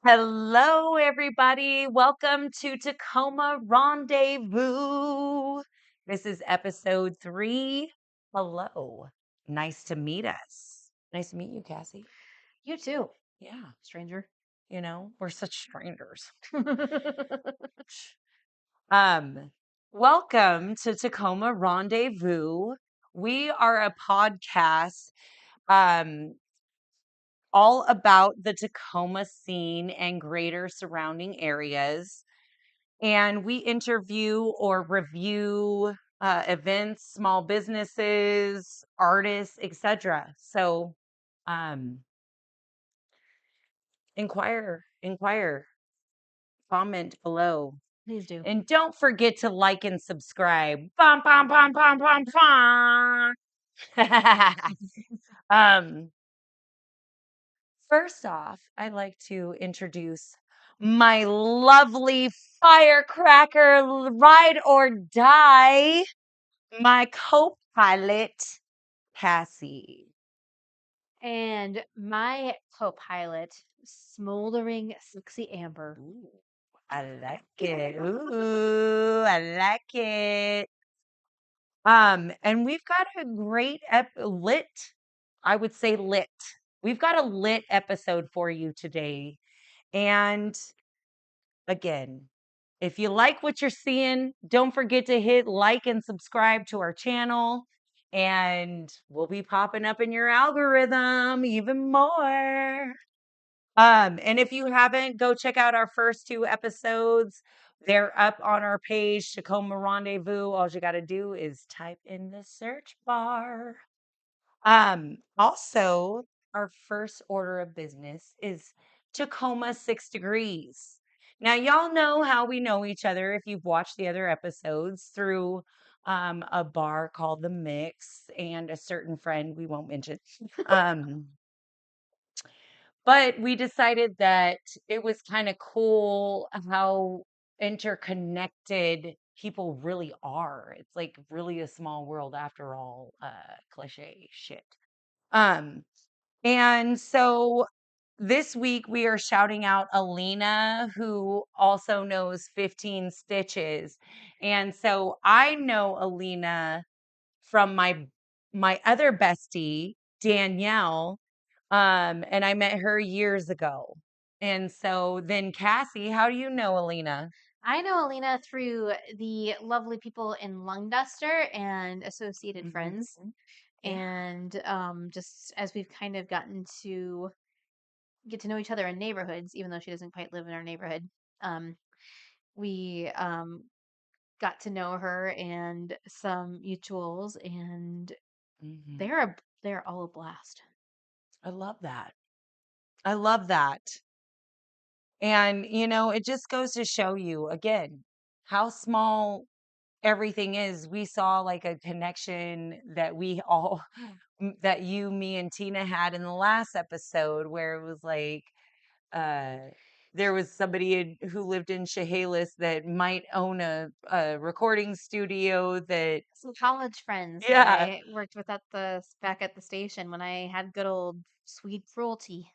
Hello, everybody. Welcome to Tacoma Rendezvous. This is episode 3. Hello. Nice to meet us. Nice to meet you, Cassie. You too, Yeah, stranger. we're such strangers. Welcome to Tacoma Rendezvous. We are a podcast um all about the Tacoma scene and greater surrounding areas. And we interview or review events, small businesses, artists, etc. So, um, inquire, comment below, Please do. and don't forget to like and subscribe. Bum, bum, bum, bum, bum, bum. um, First off, I'd like to introduce my lovely firecracker ride or die, my co-pilot, Cassie. And my co-pilot, smoldering sexy Amber. Ooh, I like it. Ooh, I like it. And we've got a great I would say lit. We've got a lit episode for you today. And again, if you like what you're seeing, don't forget to hit like and subscribe to our channel, and we'll be popping up in your algorithm even more. And if you haven't, go check out our first 2 episodes. They're up on our page, Tacoma Rendezvous. All you got to do is type in the search bar. Also, our first order of business is Tacoma 6 degrees. Now, y'all know how we know each other if you've watched the other episodes through a bar called The Mix and a certain friend we won't mention. Um, but we decided that it was kind of cool how interconnected people really are. It's like really a small world after all, cliche shit. Um, and so this week we are shouting out Alina, who also knows 15 Stitches. And so I know Alina from my other bestie, Danielle. And I met her years ago. And so then Cassie, how do you know Alina? I know Alina through the lovely people in Lung Duster and Associated Friends. Mhm. Yeah. And just as we've kind of gotten to get to know each other in neighborhoods, even though she doesn't quite live in our neighborhood, um, we got to know her and some mutuals, and Mhm. they're all a blast. I love that. I love that. And, it just goes to show you again how small everything is. We saw like a connection that we all, that you, me, and Tina had in the last episode where it was like, uh, there was somebody who lived in Chehalis that might own a recording studio that, Some college friends that yeah. I worked with back at the station when I had good old sweet cruelty.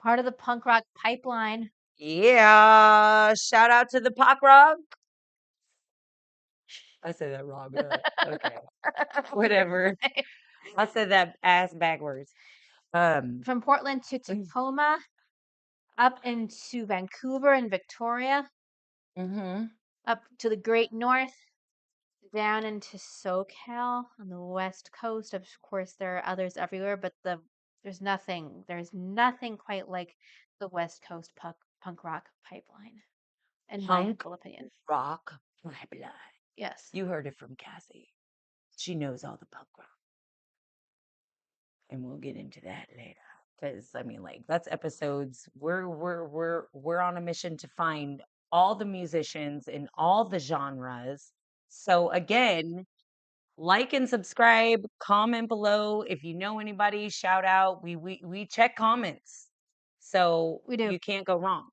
Part of the punk rock pipeline. Yeah. Shout out to the pop rock. I said that wrong. Okay. Whatever. I said that ass backwards. Um, From Portland to Tacoma, up into Vancouver and Victoria, mm-hmm. up to the Great North, down into SoCal on the West Coast. Of course, there are others everywhere, but there's nothing quite like the West Coast punk rock pipeline, in my Punk humble opinion. rock pipeline. Yes, You heard it from Cassie. She knows all the punk rock. And we'll get into that later. Because I mean, like, that's episodes. We're on a mission to find all the musicians in all the genres. So again, like and subscribe, comment below. If you know anybody, shout out. We check comments. So we do. you can't go wrong.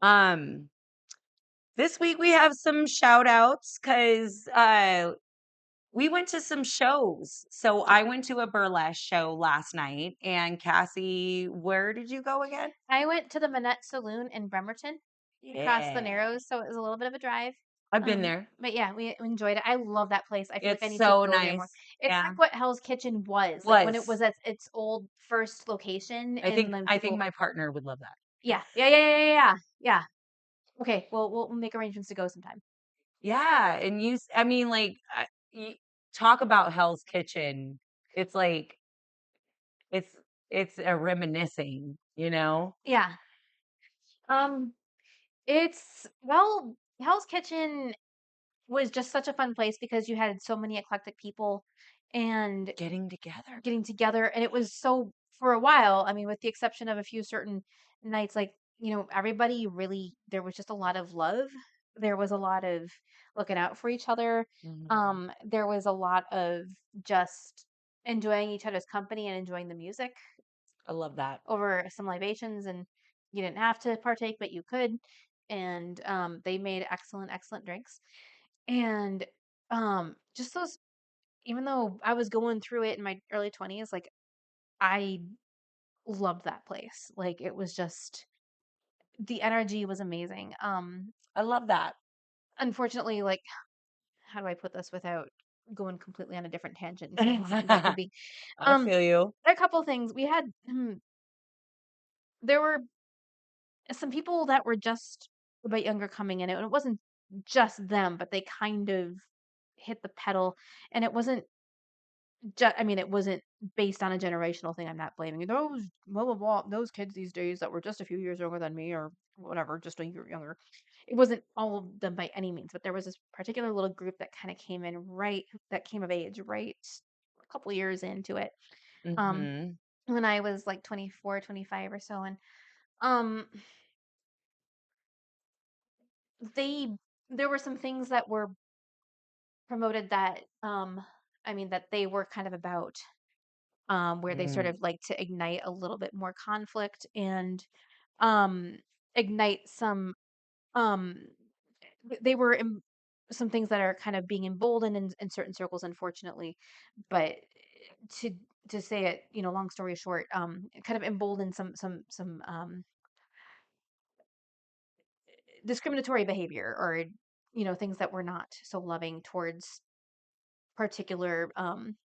Um, this week we have some shout outs because We went to some shows. So I went to a burlesque show last night, and Cassie, where did you go again? I went to the Manette Saloon in Bremerton, across the Yeah. Narrows, so it was a little bit of a drive. I've been there. But yeah, we enjoyed it. I love that place. I feel like I It's need to so go there more. nice. It's Yeah. like what Hell's Kitchen was, like when it was Was. at its old first location, and then I think people. my partner would love that. Yeah, yeah, yeah, yeah, yeah, yeah. Yeah. Okay, well, we'll make arrangements to go sometime. Yeah, and I mean, like, you talk about Hell's Kitchen. It's like it's it's a reminiscing, you know? Yeah. Um, it's well, Hell's Kitchen was just such a fun place because you had so many eclectic people and Getting together. getting together, and it was so for a while, I mean, with the exception of a few certain nights, like, everybody really there was just a lot of love. There was a lot of looking out for each other. Mhm. There was a lot of just enjoying each other's company and enjoying the music I love that. over some libations, and you didn't have to partake, but you could. And they made excellent, excellent drinks. And just those, even though I was going through it in my early 20s, like I loved that place. Like it was just the energy was amazing. I love that. Unfortunately, like how do I put this without going completely on a different tangent and saying how fun that could be? I Um, feel you. a couple things. We had there were some people that were just a bit younger coming in, and it wasn't just them, but they kind of hit the pedal, and it wasn't I mean, it wasn't based on a generational thing. I'm not blaming those blah blah blah those kids these days that were just a few years younger than me or whatever, just a year younger. It wasn't all of them by any means, but there was this particular little group that kind of came in right that came of age right a couple years into it. Um, Mhm. when I was like 24, 25 or so, and um, they there were some things that were promoted that I mean that they were kind of about where they sort Mm. of like to ignite a little bit more conflict and um, ignite some. Um, they were some things that are kind of being emboldened in certain circles, unfortunately. But to to say it, long story short, kind of emboldened some discriminatory behavior or things that were not so loving towards particular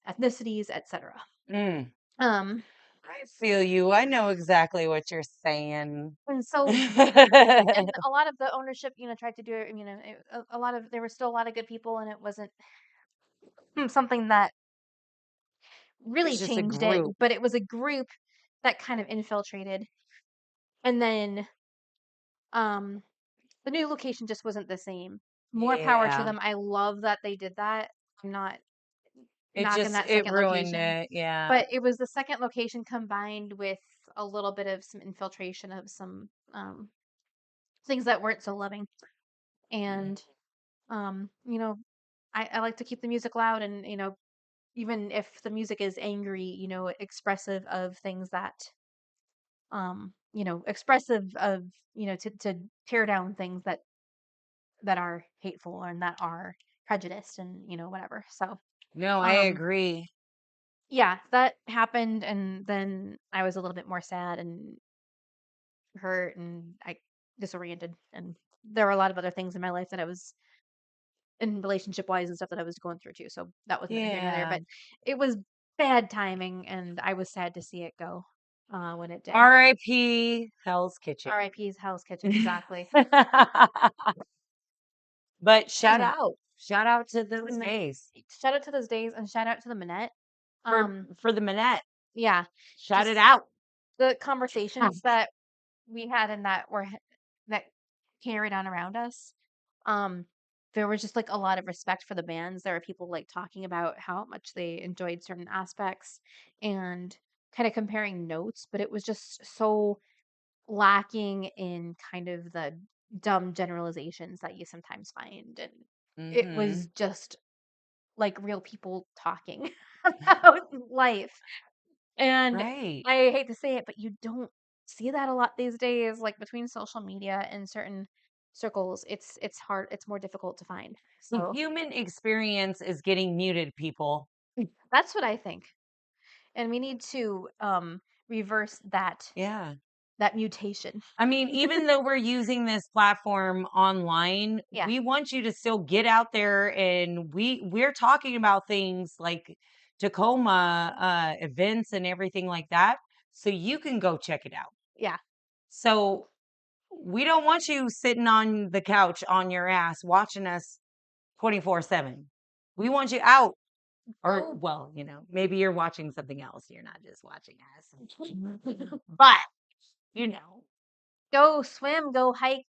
ethnicities, etc. Mm. Um, I feel you. I know exactly what you're saying. and so and a lot of the ownership, tried to do it. A lot of there were still a lot of good people, and it wasn't something that really It's just a changed it, group. but it was a group that kind of infiltrated. And then um, the new location just wasn't the same. More power to Yeah. them. I love that they did that. I'm not knocking that It second ruined location, it. Yeah. but it was the second location combined with a little bit of some infiltration of some things that weren't so loving. And um, you know, I like to keep the music loud and, even if the music is angry, expressive of things that, expressive of, to tear down things that are hateful and that are prejudiced and, whatever. So, No, I um, agree. yeah, that happened. And then I was a little bit more sad and hurt and I disoriented. And there were a lot of other things in my life that I was in relationship wise and stuff that I was going through too. So that was neither here nor there. Yeah. But it was bad timing, and I was sad to see it go when it did. R.I.P. Hell's Kitchen. R.I.P.'s Hell's Kitchen, exactly. But Excuse me. shout out to those And days shout out to those days, and shout out to the Minette. Um, for the Minette. yeah, Shout it just out. the conversations that we had and that carried on around us. Um, there was just like a lot of respect for the bands. There were people like talking about how much they enjoyed certain aspects and kind of comparing notes, but it was just so lacking in kind of the dumb generalizations that you sometimes find. And it was Mhm. just like real people talking about life. And Right. I hate to say it, but you don't see that a lot these days, like between social media and certain. circles, it's hard, it's more difficult to find. The So human experience is getting muted, people. that's what I think. And we need to reverse Yeah. that mutation. I mean, even though we're using this platform online, Yeah. we want you to still get out there, and we're talking about things like Tacoma events and everything like that, so you can go check it out. Yeah. So we don't want you sitting on the couch on your ass watching us 24/7. We want you out. Or, Go well, maybe you're watching something else. You're not just watching us. But, you know, go swim, go hike,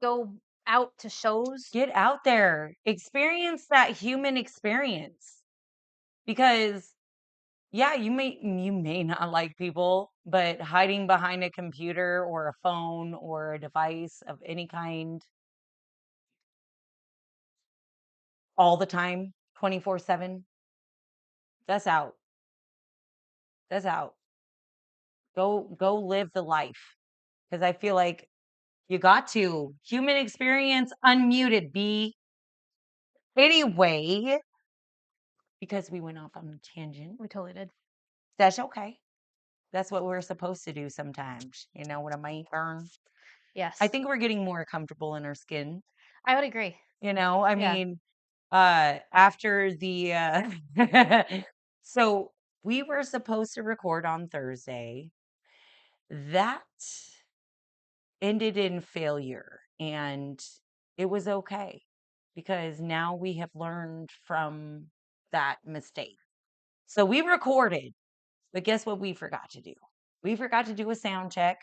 go out to shows. get out there, experience that human experience. Because, yeah, you may not like people, but hiding behind a computer or a phone or a device of any kind all the time, 24/7, that's out. That's out. Go live the life. Because I feel like you got to. Human experience unmuted, B. Anyway, because we went off on a tangent. We totally did. That's okay. That's what we're supposed to do sometimes. You know what I mean? I Yes. think we're getting more comfortable in our skin. I would agree. I Yeah. mean, after the so we were supposed to record on Thursday. That ended in failure, and it was okay because now we have learned from that mistake. So we recorded, but guess what we forgot to do? We forgot to do a sound check.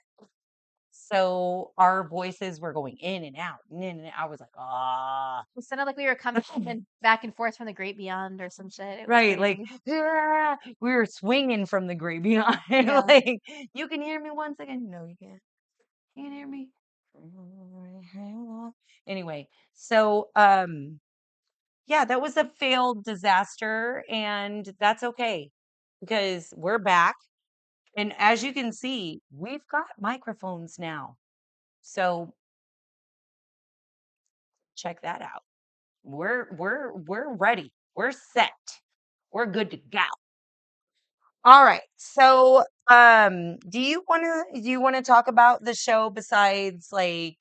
So our voices were going in and out and in and out. I was like, ah, It sounded like we were coming back and forth from the great beyond or some shit. It was right. Like, crazy. "Ah," we were swinging from the great beyond. Yeah. Like, you can hear me 1 second. No, you can't. You can hear me. Anyway, so yeah, that was a failed disaster, and that's okay because we're back. And as you can see, we've got microphones now. So check that out. We're ready. We're set. We're good to go. All right. So do you wanna talk about the show besides like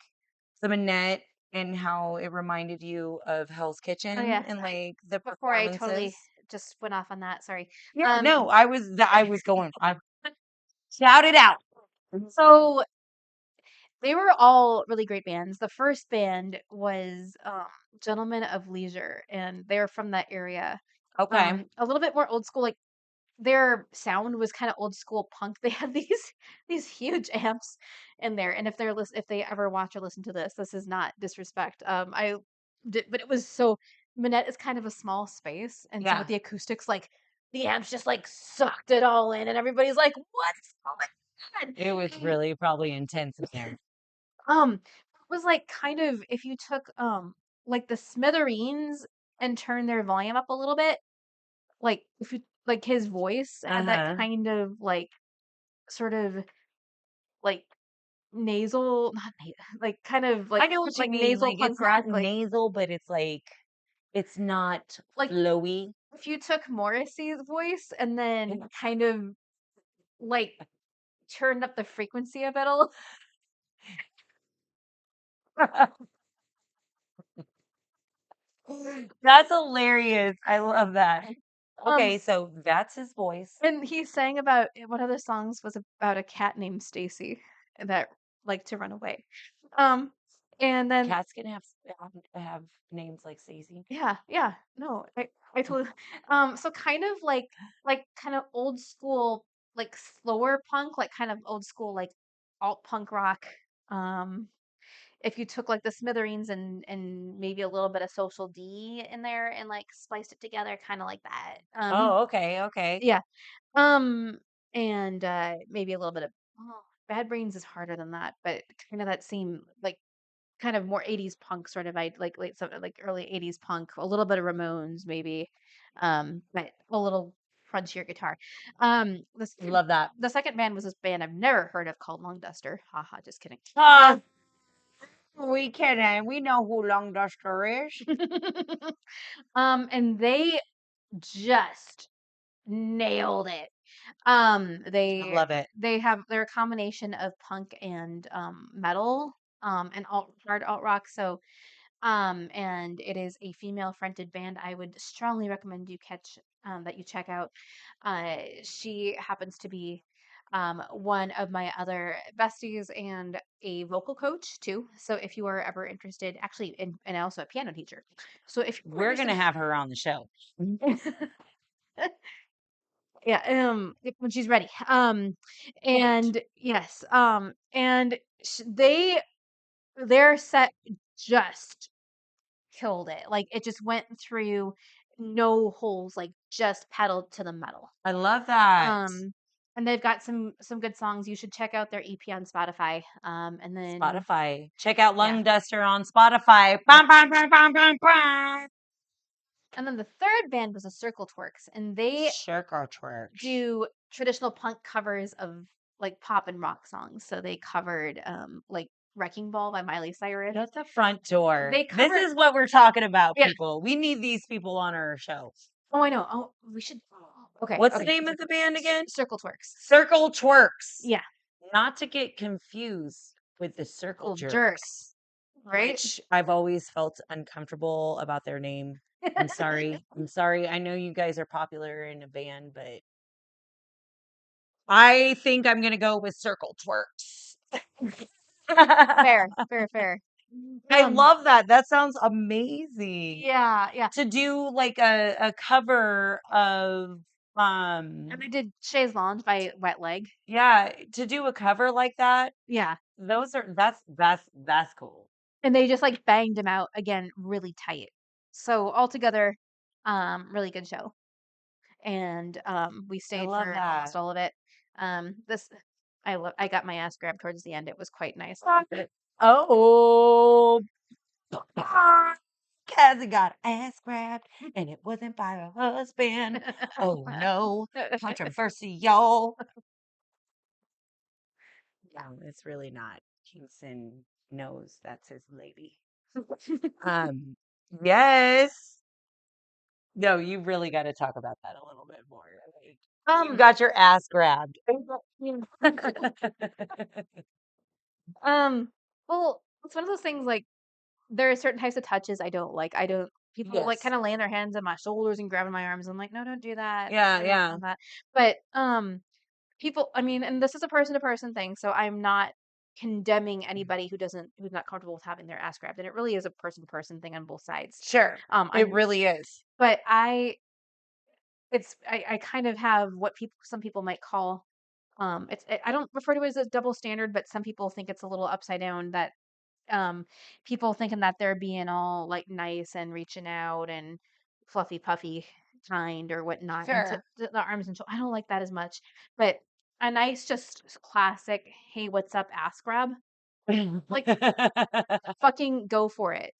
the Manette and how it reminded you of Hell's Oh Kitchen yeah. and like the Before I totally performances? just went off on that, sorry. Yeah, Um no, I was going. I shout it out. so they were all really great bands. The first band was Gentlemen of Leisure, and they're from that area. Okay. A little bit more old school, like their sound was kind of old school punk. They had these huge amps in there, and if they ever watch or listen to this, this is not disrespect. I did, but it was so Minette is kind of a small space, and so with Yeah. the acoustics, like the amps just like sucked it all in, and everybody's like, "What's going on?" It was really probably intense in there. It was like kind of if you took like the Smithereens and turned their volume up a little bit, like if you like his voice had that Uh-huh. kind of like sort of like nasal, not like kind of I know what you like mean. nasal Like punk it's not rock, nasal, but it's not like flowy. if you took Morrissey's voice and then kind of like turned up the frequency of it a little. That's hilarious. I love that. Um, Okay, so that's his voice. and he sang about one of the songs was about a cat named Stacy that liked to run away. Um, and then Cats can have names like Stacey. yeah, yeah, no, I totally so kind of like kind of old school like slower punk, like kind of old school like alt punk rock. Um, if you took like the Smithereens and maybe a little bit of Social D in there and like spliced it together, kind of like that. Oh, okay, okay. Yeah. Um, and maybe a little bit of oh, Bad Brains is harder than that, but kind of that same like kind of more 80s punk sort of I like late some like early 80s punk, a little bit of Ramones maybe. But a little crunchier guitar. Love that. The second band was this band I've never heard of called Lung Duster. Haha, just kidding. Ah, Um We can. We know who Long Duster is. And they just nailed it. I love it. They're a combination of punk and metal and hard alt rock. So and it is a female fronted band. I would strongly recommend that you check out. She happens to be one of my other besties and a vocal coach too. So if you are ever interested, actually, and also a piano teacher. So if you're We're interested, gonna have her on the show. yeah, when she's ready. And yes, and their set just killed it. Like it just went through no holes, like just pedaled to the metal. I love that. Um, and they've got some good songs. You should check out their EP on Spotify. And then Spotify. Check out yeah, Lung Duster on Spotify. yeah. Bum, bum, bum, bum, bum, bum. And then the third band was the Circle Twerks, and they Circle twerks. do traditional punk covers of like pop and rock songs. So they covered like Wrecking Ball by Miley Cyrus. Shut the front door. They This covered is what we're talking about, yeah. people. We need these people on our show. Oh, I know. Oh, we should. Okay, What's the okay. name of the band again? Circle Twerks. Circle Twerks. Yeah, Not to get confused with the Circle little Jerks, jerks, right? which I've always felt uncomfortable about their name. I'm sorry. I'm sorry. I know you guys are popular in a band, but I think I'm gonna go with Circle Twerks. Fair, fair, fair. I Um, love that. That sounds amazing. yeah, yeah. To do like a cover of And I did Chaise Lounge by Wet Leg. yeah, to do a cover like that, Yeah. those are that's cool. And they just like banged him out again really tight. So altogether, really good show. And we I stayed love for almost that. all of it. This I got my ass grabbed towards the end. It was quite nice. Oh, Cassie got her ass grabbed, and it wasn't by her husband. Oh no, controversy, y'all. No, it's really not. Kingston knows that's his lady. Um, yes. No, you really got to talk about that a little bit more. Like, you um, got your ass grabbed. um, well, it's one of those things like there are certain types of touches I don't like. I don't people like Yes. kind of laying their hands on my shoulders and grabbing my arms. I'm like, no, don't do that. Yeah, I don't yeah. want that. But people, I mean, and this is a person to person thing, so I'm not condemning anybody who's not comfortable with having their ass grabbed, and it really is a person to person thing on both sides. Sure. It I'm really is. but I kind of have what some people might call I don't refer to it as a double standard, but some people think it's a little upside down that um people thinking that they're being all like nice and reaching out and fluffy puffy kind or whatnot into Sure. the arms and shoulders. I don't like that as much, but a nice just classic hey what's up ass grab, like fucking go for it.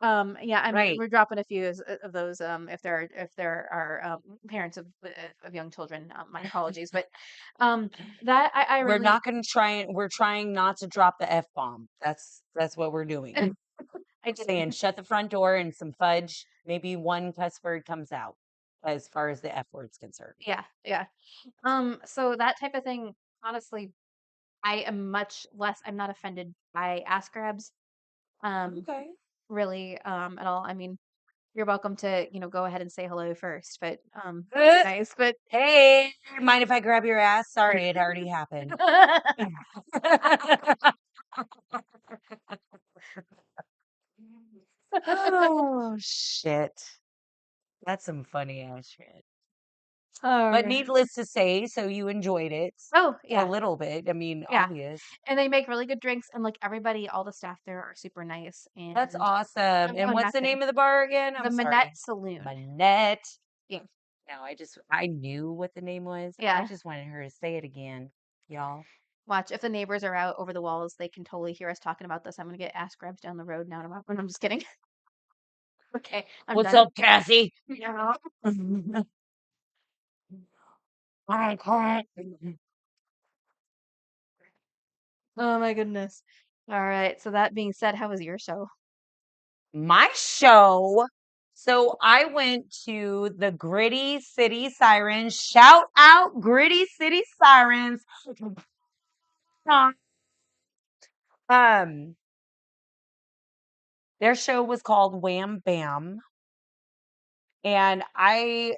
Yeah, Right. we're dropping a few of those if there are parents of young children, my apologies, but that I We're really not going to try and we're trying not to drop the F bomb. That's what we're doing. I did Saying shut the front door and some fudge. Maybe one cuss word comes out as far as the F word's concerned. yeah, yeah. So that type of thing, honestly, I am much less. I'm not offended by ass grabs, um, Okay. really, at all. I mean, you're welcome to, go ahead and say hello first, but be Uh, nice. But hey, mind if I grab your ass? Sorry, it already happened. Oh, shit. That's some funny ass shit. All But right. needless to say, so you enjoyed it Oh a yeah, little bit. I mean, yeah. obvious. And they make really good drinks, and like everybody, all the staff there are super nice, That's and awesome. I'm And going what's back the there. name of the bar again? I'm The Manette sorry. Saloon. Manette. Yeah, No, I knew what the name was. I yeah. just wanted her to say it again, y'all. Watch if the neighbors are out over the walls, they can totally hear us talking about this. I'm gonna get ass grabs down the road now. I'm just kidding. Okay, I'm What's done. up, Cassie? Yeah. I can't. Oh my goodness. All right. So that being said, how was your show? My show. So I went to the Gritty City Sirens. Shout out Gritty City Sirens. Um, their show was called Wham Bam, and I've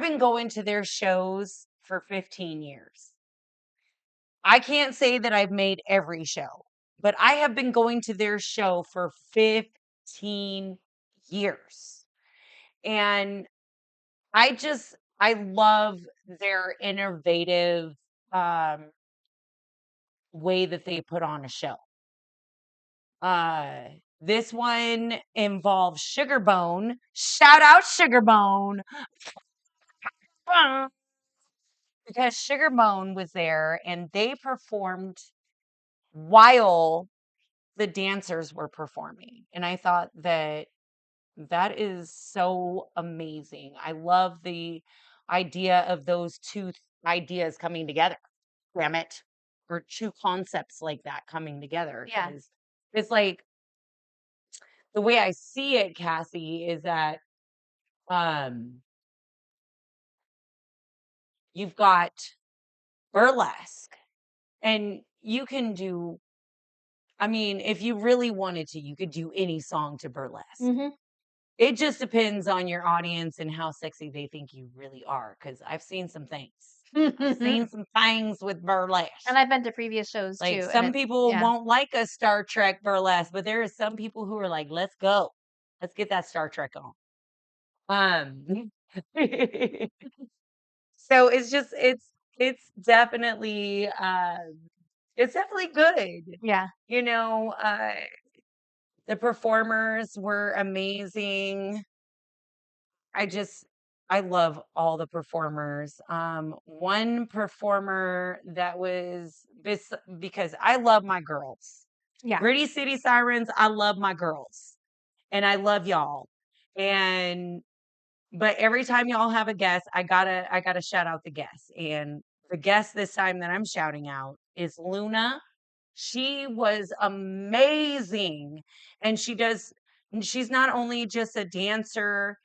been going to their shows for 15 years. I can't say that I've made every show, but I have been going to their show for 15 years. And I love their innovative um way that they put on a show. Uh this one involves Sugarbone. Shout out Sugarbone. Because Sugarbone was there and they performed while the dancers were performing. And I thought that that is so amazing. I love the idea of those two ideas coming together. Damn it. Or two concepts like that coming together. Yeah. Because it's like the way I see it, Cassie, is that um you've got burlesque and you can do, I mean, if you really wanted to, you could do any song to burlesque. Mm-hmm. It just depends on your audience and how sexy they think you really are. Because I've seen some things. I've And seen some things with burlesque. I've been to previous shows Like too, and some it's people yeah. won't like a Star Trek burlesque, but there are some people who are like, "Let's go, let's get that Star Trek on." Um, so it's definitely good. Yeah. You know, the performers were amazing. I just I love all the performers. One performer that was because I love my girls. Yeah. Gritty City Sirens, I love my girls. And I love y'all. And but every time y'all have a guest, I gotta shout out the guest. And the guest this time that I'm shouting out is Luna. She was amazing. And she's not only just a dancer,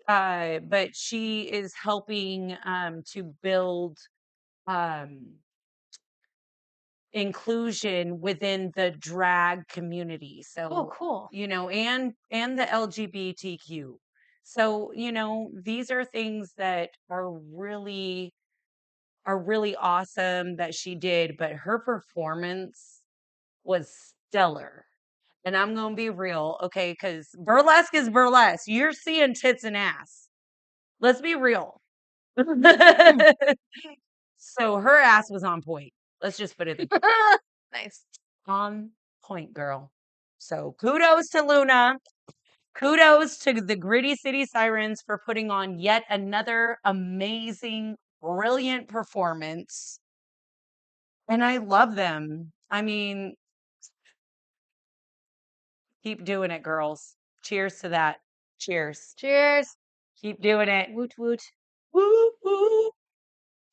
but she is helping to build um inclusion within the drag community. Oh, So, cool. and the LGBTQ. So, these are things that are really awesome that she did, but her performance was stellar. And I'm going to be real, okay? Cuz burlesque is burlesque. You're seeing tits and ass. Let's be real. So her ass was on point. Let's just put it Nice. on point, girl. So kudos to Luna. Kudos to the Gritty City Sirens for putting on yet another amazing, brilliant performance. And I love them. I mean, keep doing it, girls. Cheers to that. Cheers. Cheers. Keep doing it. Woot woot. Woo, woo.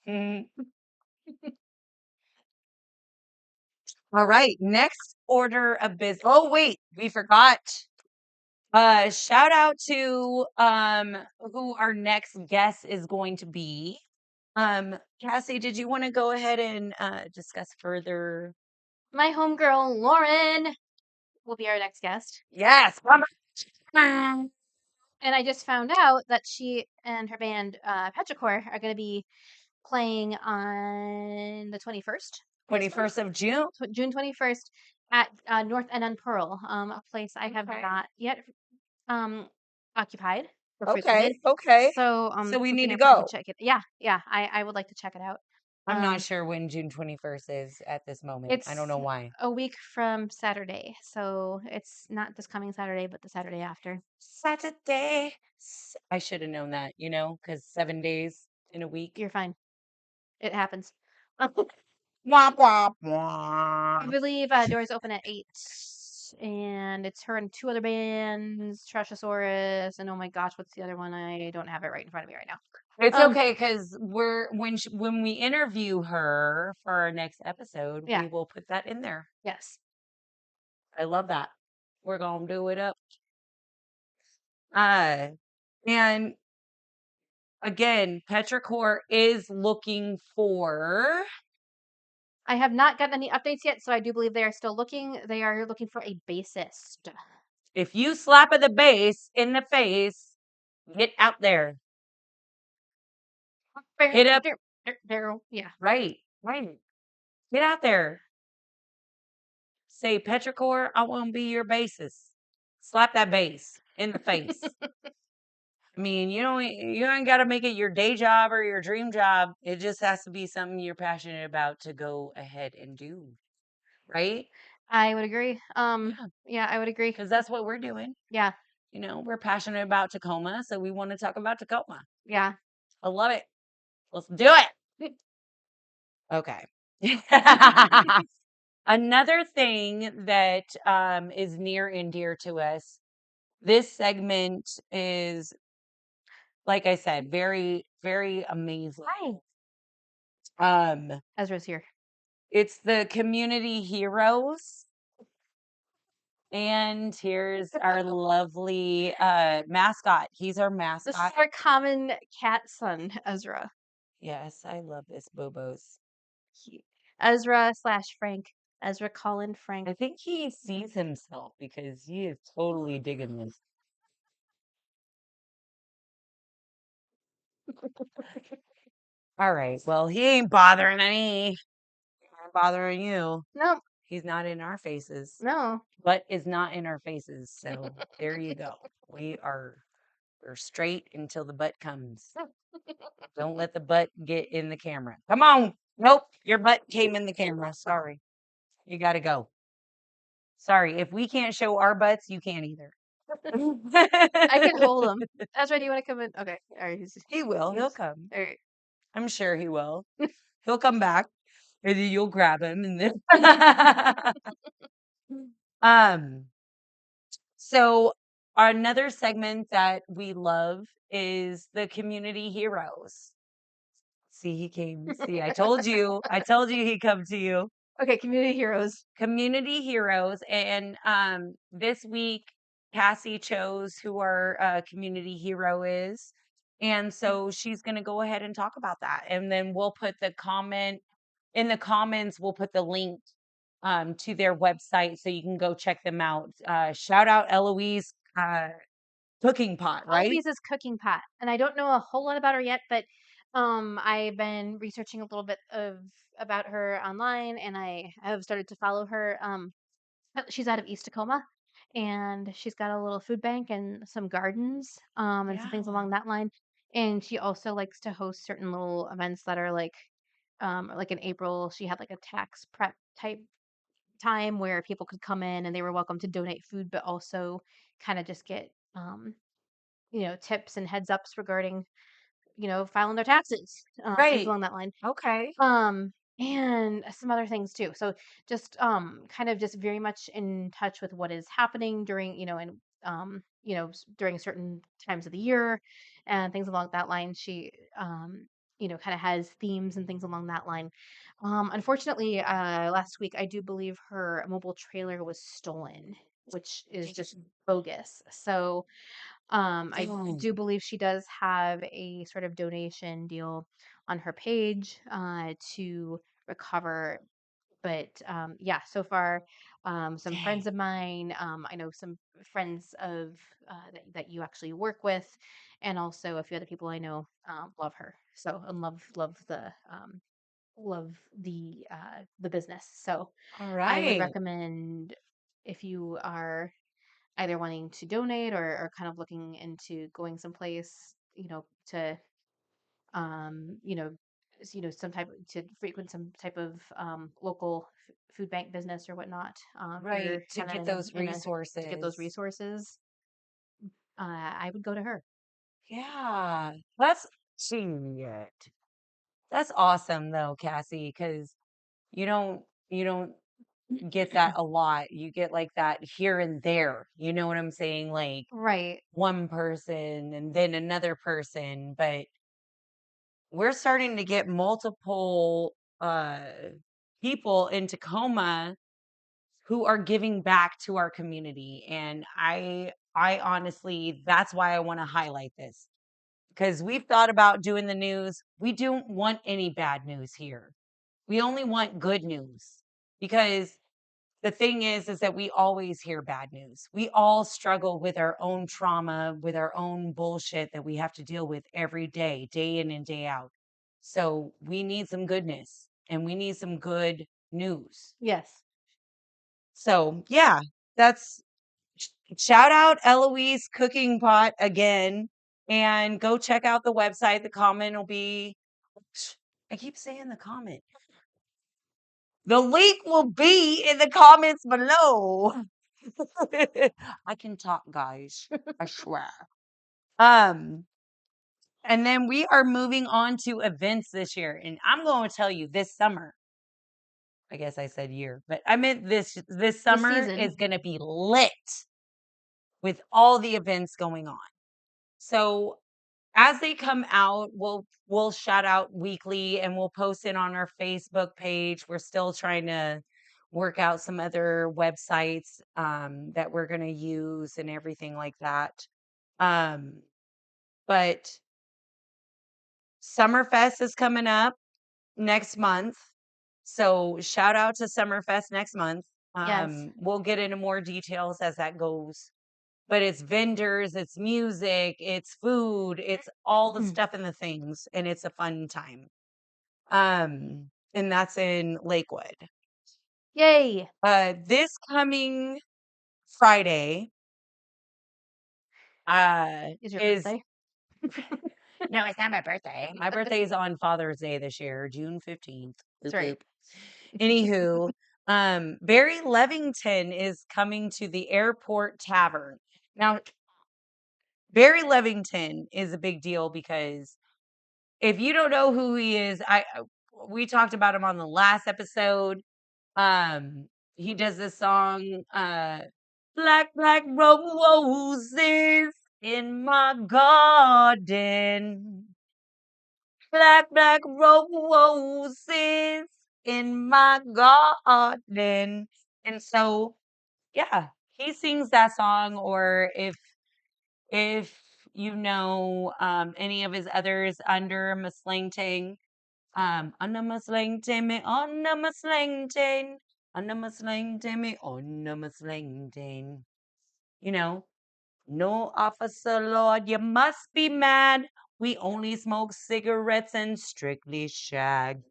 Mhm. All right. Next order of business. Oh, wait, we forgot. Shout out to who our next guest is going to be. Cassie, did you want to go ahead and discuss further? My homegirl Lauren will be our next guest. Yes. Come on. And I just found out that she and her band Petrichor are going to be playing on the 21st this month, 21st of June. June 21st at North End on Pearl, a place I have Okay. not yet um, occupied or Okay. frequented. Okay. So So we need looking to if I can go. check it. Yeah, yeah, I would like to check it out. I'm not Um, sure when June 21st is at this moment. I don't it's know why. a week from Saturday, so it's not this coming Saturday, but the Saturday after. Saturday. I should have known that, because 7 days in a week. You're fine. It happens. Womp womp I womp. believe doors open at 8, and it's her and two other bands, Trashosaurus, and oh my gosh, what's the other one? I don't have it right in front of me right now. It's Um, okay because when we interview her for our next episode, yeah, we will put that in there. yes. I love that. We're gonna do it up. Uh, and again, Petrichor is looking for. I have not gotten any updates yet, so I do believe they are still looking. They are looking for a bassist. If you slap at the bass in the face, get out there. Hit up. Yeah. Right. Right. Get out there. Say, Petrichor, I want to be your bassist. Slap that bass in the face. I mean, you ain't got to make it your day job or your dream job. It just has to be something you're passionate about to go ahead and do, right? I would agree. Yeah, Yeah, I would agree. because that's what we're doing. Yeah, We're passionate about Tacoma, so we want to talk about Tacoma. yeah. I love it. Let's do it. Okay. Another thing that is near and dear to us. This segment is, like I said, very, very amazing. Hi. Um, Ezra's here. it's the community heroes. And here's our lovely mascot. He's our This is mascot. our common cat son, Ezra. Yes, I love this Bobos. Ezra slash Frank. Ezra Colin Frank. I think he sees himself because he is totally digging this. All right. Well, he ain't bothering me. Ain't bothering you. No, He's not in our faces. no. Butt is not in our faces. So there you go. We're straight until the butt comes. Don't let the butt get in the camera. Come on. Nope. Your butt came in the camera. Sorry. You got to go. Sorry. If we can't show our butts, you can't either. I can hold him. Ezra, do you want to come in? Okay. All right. He will. He'll He's come. all right. I'm sure he will. He'll come back. And then you'll grab him and then um so another segment that we love is the community heroes. See, he came. See, I told you. I told you he'd come to you. Okay, community heroes. Community heroes. And this week, Cassie chose who our community hero is. And so she's going to go ahead and talk about that. And then we'll put the comment in the comments, we'll put the link to their website so you can go check them out. Shout out Eloise Cooking Pot, right? Eloise's cooking pot, and I don't know a whole lot about her yet, but I've been researching a little bit of about her online, and I have started to follow her. She's out of East Tacoma, and she's got a little food bank and some gardens, and some things Yeah. along that line. And she also likes to host certain little events that are like in April, she had like a tax prep type time where people could come in and they were welcome to donate food, but also kind of just get tips and heads ups regarding, filing their taxes, things Right. along that line. Okay. And some other things too. So just kind of just very much in touch with what is happening during, and during certain times of the year and things along that line. She kind of has themes and things along that line. Unfortunately, last week I do believe her mobile trailer was stolen, which is just bogus. So I Dang. do believe she does have a sort of donation deal on her page to recover. But yeah, so far, some Dang. friends of mine, I know some friends of that you actually work with, and also a few other people I know love her. So and love the business. So All I would right. recommend if you are either wanting to donate or kind of looking into going someplace, to you know, some type to frequent some type of local food bank business or whatnot. If Right. you're To kind get of those in a to get those resources. resources, I would go to her. Yeah. That's shit. That's awesome though, Cassie, because you don't get that a lot. You get like that here and there. You know what I'm saying? Like Right. one person and then another person. But we're starting to get multiple people in Tacoma who are giving back to our community. And I honestly, that's why I want to highlight this, because we've thought about doing the news. We don't want any bad news here. We only want good news, because the thing is that we always hear bad news. We all struggle with our own trauma, with our own bullshit that we have to deal with every day, day in and day out. So we need some goodness and we need some good news. Yes. So yeah, that's shout out Eloise Cooking Pot again, and go check out the website. The comment will be, I keep saying the comment. The link will be in the comments below. I can talk, guys. I swear. Um, and then we are moving on to events this year. And I'm going to tell you, this summer, I guess I said year, but I meant this The summer season. is going to be lit with all the events going on. So as they come out, we'll shout out weekly and we'll post it on our Facebook page. We're still trying to work out some other websites that we're going to use and everything like that. Um, but Summerfest is coming up next month. So shout out to Summerfest next month. Yes. We'll get into more details as that goes. But it's vendors, it's music, it's food, it's all the stuff and the things, and it's a fun time. And that's in Lakewood. Yay. This coming Friday Is your is birthday? no, it's not my birthday. My birthday is on Father's Day this year, June 15th. That's Boop, right. boop. Anywho, Barry Levington is coming to the Airport Tavern. Now, Barry Levington is a big deal because if you don't know who he is, we talked about him on the last episode. Um, he does this song, Black Black Roses in my garden. Black Black Roses in my garden. And so, yeah, he sings that song. Or if you know any of his others under Maslangtang, Anna Maslangtang me, Anna Maslangtang, Anna Maslangtang me, Anna Maslangtang. You know, no, officer Lord, you must be mad. We only smoke cigarettes and strictly shag.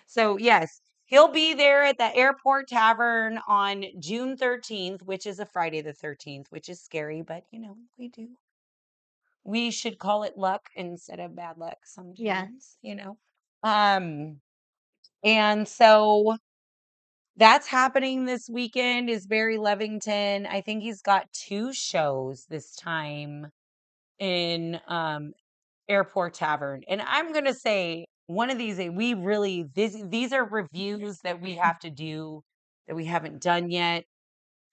So yes, he'll be there at the Airport Tavern on June 13th, which is a Friday the 13th, which is scary, but we do. We should call it luck instead of bad luck Yeah. sometimes. Um, and so that's happening this weekend is Barry Levington. I think he's got 2 shows this time in Airport Tavern. And I'm gonna say one of these we really these are reviews that we have to do that we haven't done yet.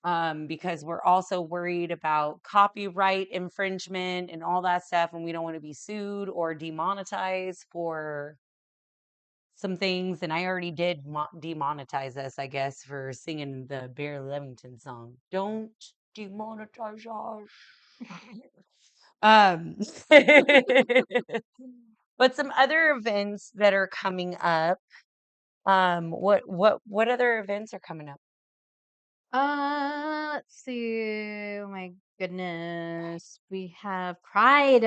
Because we're also worried about copyright infringement and all that stuff, and we don't want to be sued or demonetized for some things. And I already did demonetize us, I guess, for singing the Barry Levington song. Don't demonetize us. Um, but some other events that are coming up. What other events are coming up? Let's see. Oh my goodness. We have Pride.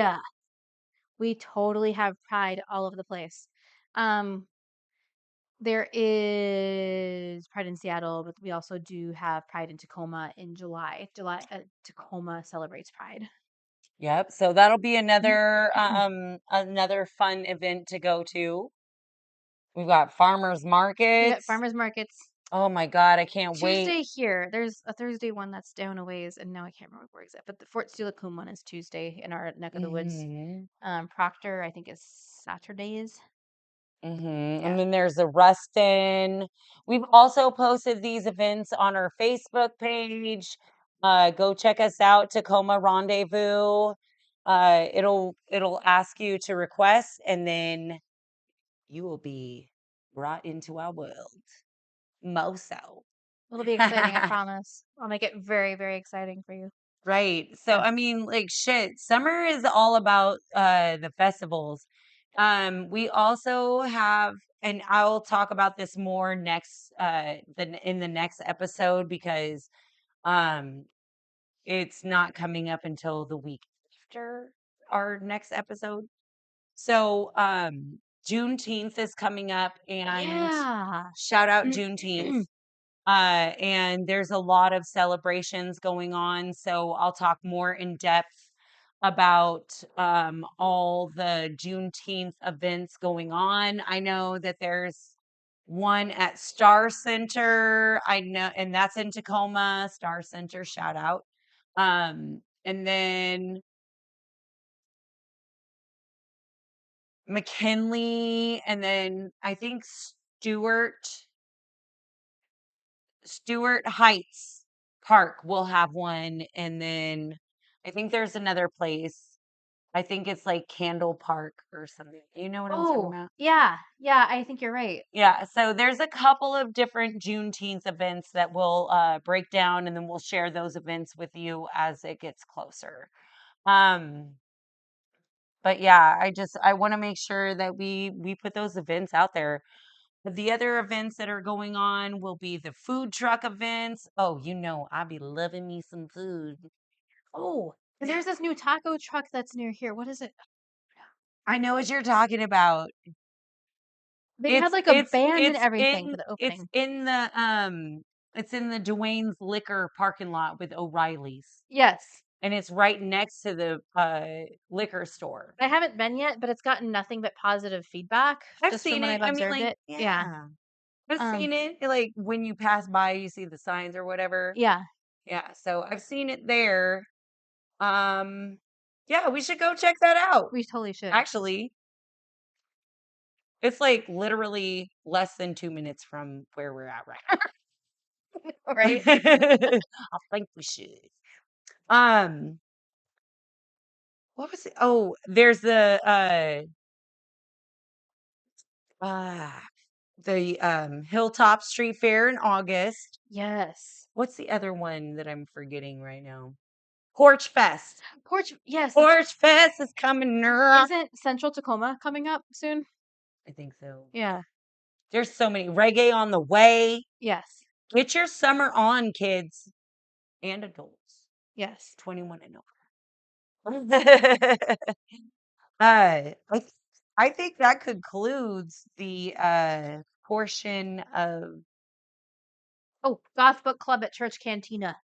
We totally have Pride all over the place. Um, there is Pride in Seattle, but we also do have Pride in Tacoma in July. Tacoma celebrates Pride. Yep. So that'll be another fun event to go to. We've got farmers We got markets. farmers markets Oh my God, I can't wait. Tuesday here. There's a Thursday one that's down a ways, and now I can't remember where it's at. But the Fort Steilacoom one is Tuesday in our neck of the woods. Mhm. Proctor, I think, is Saturdays. Mhm. Yeah. And then there's the Rustin. We've also posted these events on our Facebook page. Go check us out, Tacoma Rendezvous. It'll ask you to request, and then you will be brought into our world. Moso. It'll be exciting, I promise. I'll make it very, very exciting for you. Right. So Yeah. I mean, like shit, summer is all about the festivals. We also have, and I'll talk about this more next in the next episode, because um it's not coming up until the week after our next episode. So Juneteenth is coming up, and Yeah. shout out Juneteenth. And there's a lot of celebrations going on. So I'll talk more in depth about all the Juneteenth events going on. I know that there's one at Star Center. I know, and that's in Tacoma. Star Center, shout out. And then McKinley, and then I think Stewart Heights Park will have one, and then I think there's another place. I think it's like Candle Park or something. You know what I'm talking Oh, about? yeah. Yeah, I think you're right. Yeah, so there's a couple of different Juneteenth events that we'll break down, and then we'll share those events with you as it gets closer. Um, but yeah, I want to make sure that we put those events out there. The other events that are going on will be the food truck events. Oh, I'll be loving me some food. Oh, there's this new taco truck that's near here. What is it? I know what you're talking about. They had It's like a it's band and it's everything for in the it's opening. in the Dwayne's Liquor parking lot with O'Reilly's. Yes. And it's right next to the liquor store. I haven't been yet, but it's gotten nothing but positive feedback I've just from seen when it. I've I mean, observed like, it. Yeah. yeah. I've Um, seen it. Like when you pass by, you see the signs or whatever. yeah, Yeah, so I've seen it there. Um, yeah, we should go check that out. we totally should. Actually, it's like literally less than 2 minutes from where we're at right Right? now. I think we should. Um, what was it? Oh, there's uh the Hilltop Street Fair in August. Yes. What's the other one that I'm forgetting right now? Porch Fest. Yes, that's Porch Fest is coming up. isn't Central Tacoma coming up soon? I think so. Yeah. There's so many. Reggae on the way. Yes. Get your summer on, kids and adults, Yes. 21 and over. I think that concludes the portion of. Oh, Goth Book Club at Church Cantina.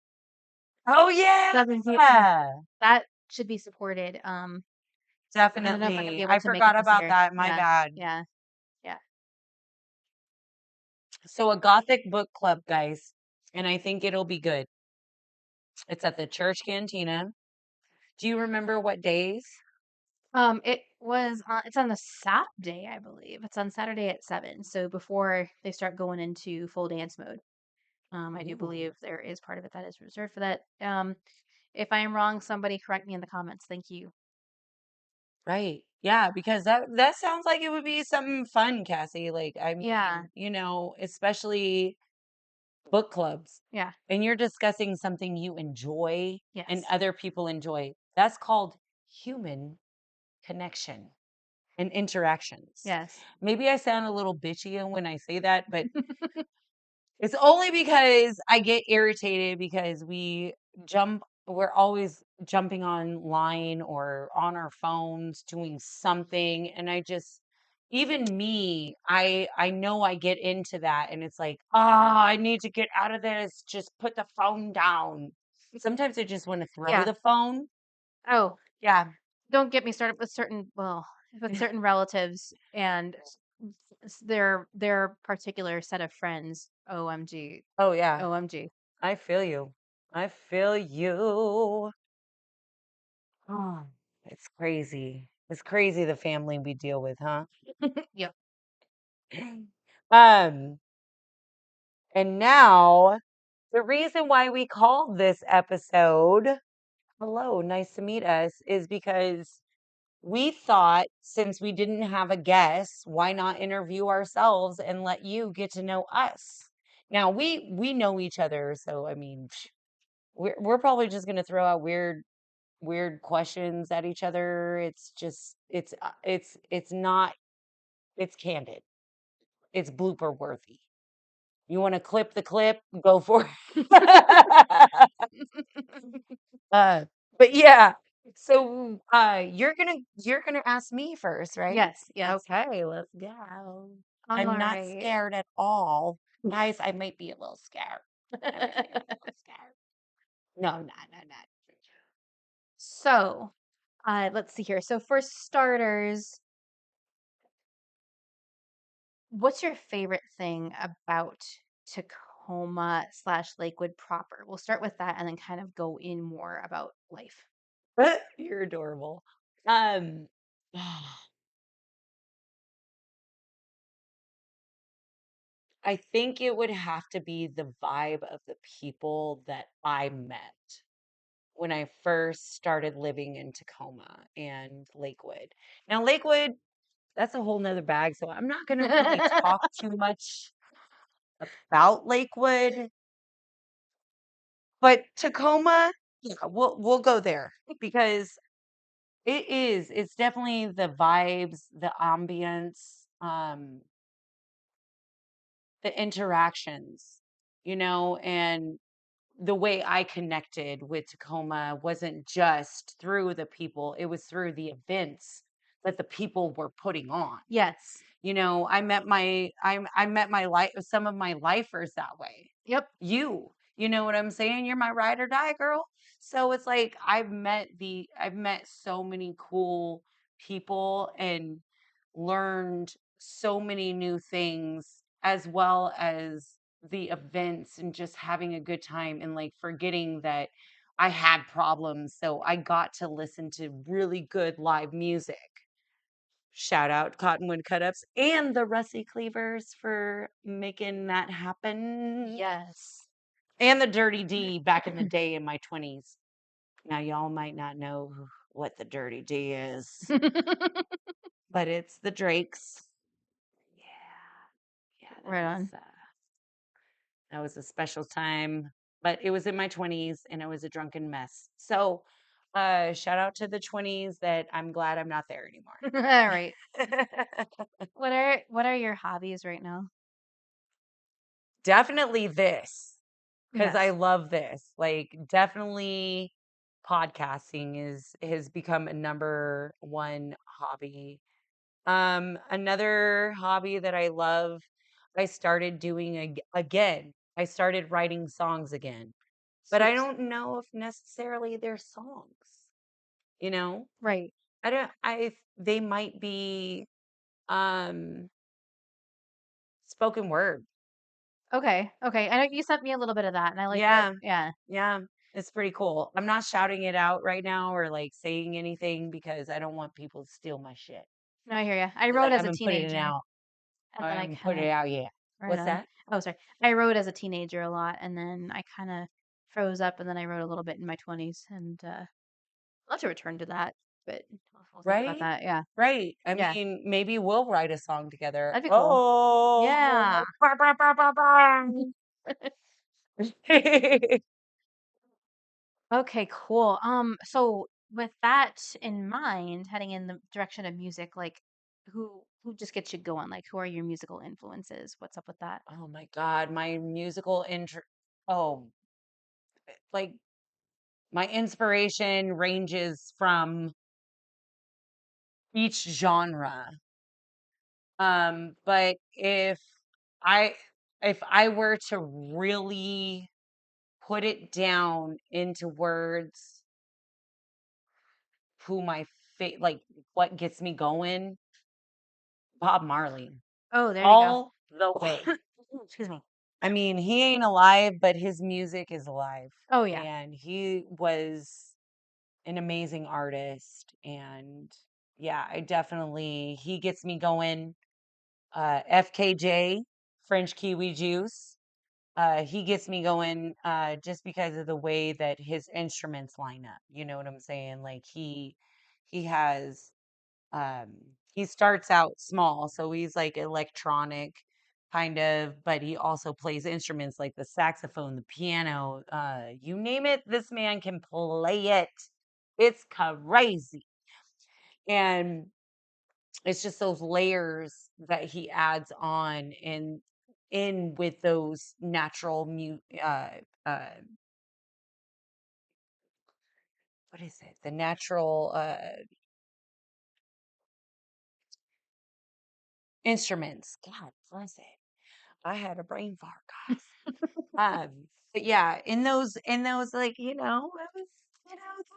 Oh yeah, 17th. That should be supported. I don't know if I'm gonna be definitely. able I to make it forgot this about year. that. My Yeah. bad. Yeah. Yeah. So a Gothic book club, guys, and I think it'll be good. It's at the church cantina. Do you remember what days? It's on a Saturday, I believe. It's on Saturday at 7. So before they start going into full dance mode. I do Ooh. believe there is part of it that is reserved for that. If I am wrong, somebody correct me in the comments. Thank you. Right. Yeah, because that sounds like it would be something fun, Cassie. Like, I Yeah. mean, especially book clubs. Yeah. And you're discussing something you enjoy and Yes. other people enjoy. That's called human connection and interactions. Yes. Maybe I sound a little bitchy when I say that, but it's only because I get irritated because we're always jumping online or on our phones doing something. And even me, I know I get into that, and it's like, I need to get out of this. Just put the phone down. Sometimes I just want to throw Yeah. the phone. Oh, Yeah. don't get me started with certain relatives and their particular set of friends. OMG. Oh, yeah. OMG. I feel you. I feel you. Oh, it's crazy. It's crazy the family we deal with, huh? Yep. Um, and now the reason why we called this episode hello, nice to meet us, is because we thought since we didn't have a guest, why not interview ourselves and let you get to know us? Now we know each other, so I mean, we're probably just gonna throw out weird questions at each other. It's just it's not it's candid. It's blooper worthy. You want to clip the clip? Go for it. uh, but yeah. So you're gonna ask me first, right? Yes, yes. Okay, let's go. All I'm not right. scared at all. Guys, I might be a little scared. I might be a little scared. No, not. So, let's see here. So, for starters, what's your favorite thing about Tacoma slash Lakewood proper? We'll start with that and then kind of go in more about life. You're adorable. Um, I think it would have to be the vibe of the people that I met when I first started living in Tacoma and Lakewood. Now, Lakewood, that's a whole nother bag, so I'm not gonna really talk too much about Lakewood, but Tacoma, yeah, we'll go there because it's definitely the vibes, the ambience, the interactions, and the way I connected with Tacoma wasn't just through the people, it was through the events that the people were putting on. Yes. I met my life some of my lifers that way. Yep. You know what I'm saying? You're my ride or die girl. So it's like I've met so many cool people and learned so many new things as well as the events and just having a good time and like forgetting that I had problems. So I got to listen to really good live music. Shout out Cottonwood Cut-Ups and the Rusty Cleavers for making that happen. Yes. And the Dirty D back in the day in my 20s. Now, y'all might not know what the Dirty D is, but it's the Drakes. Yeah, Right on. that was a special time, but it was in my 20s and I was a drunken mess. So, shout out to the 20s that I'm glad I'm not there All right. anymore. What are your hobbies right now? Definitely this, because I Yes. love this. Like, definitely podcasting has become a number one hobby. Another hobby that I love, I started doing again. I started writing songs again, but I Sweet. don't know if necessarily they're songs. You know, Right. I don't. They might be um spoken word. Okay. Okay. I know you sent me a little bit of that and I like it. Yeah, Yeah. yeah, it's pretty cool. I'm not shouting it out right now or like saying anything because I don't want people to steal my shit No, I hear you. I because I wrote as a haven't put it teenager out. and I then I haven't put kind it of out yet. right What's on. that? Oh, sorry. I wrote as a teenager a lot and then I kind of froze up and then I wrote a little bit in my 20s and I'll have to return to that, but we'll think about Right? that. Yeah. Right. I Yeah. mean, maybe we'll write a song together. That'd be cool. Oh, Yeah. bah, bah, bah, bah, bah. Okay, cool. So with that in mind, heading in the direction of music, like who just gets you going? Like who are your musical influences? What's up with that? Oh my God, my musical oh, like my inspiration ranges from each genre. But I if I were to really put it down into words, who my like what gets me going, Bob Marley, Oh, there you go. all the way. Excuse me. I mean, he ain't alive, but his music is alive, Oh yeah. and he was an amazing artist. And yeah, I definitely he gets me going. FKJ, French Kiwi Juice. he gets me going just because of the way that his instruments line up. You know what I'm saying? Like he has um he starts out small, so he's like electronic kind of, but he also plays instruments like the saxophone, the piano, you name it, this man can play it. It's crazy. And it's just those layers that he adds on and in with those natural uh what is it? The natural instruments. God bless it. I had a brain fart, guys. But yeah, in those like, I was,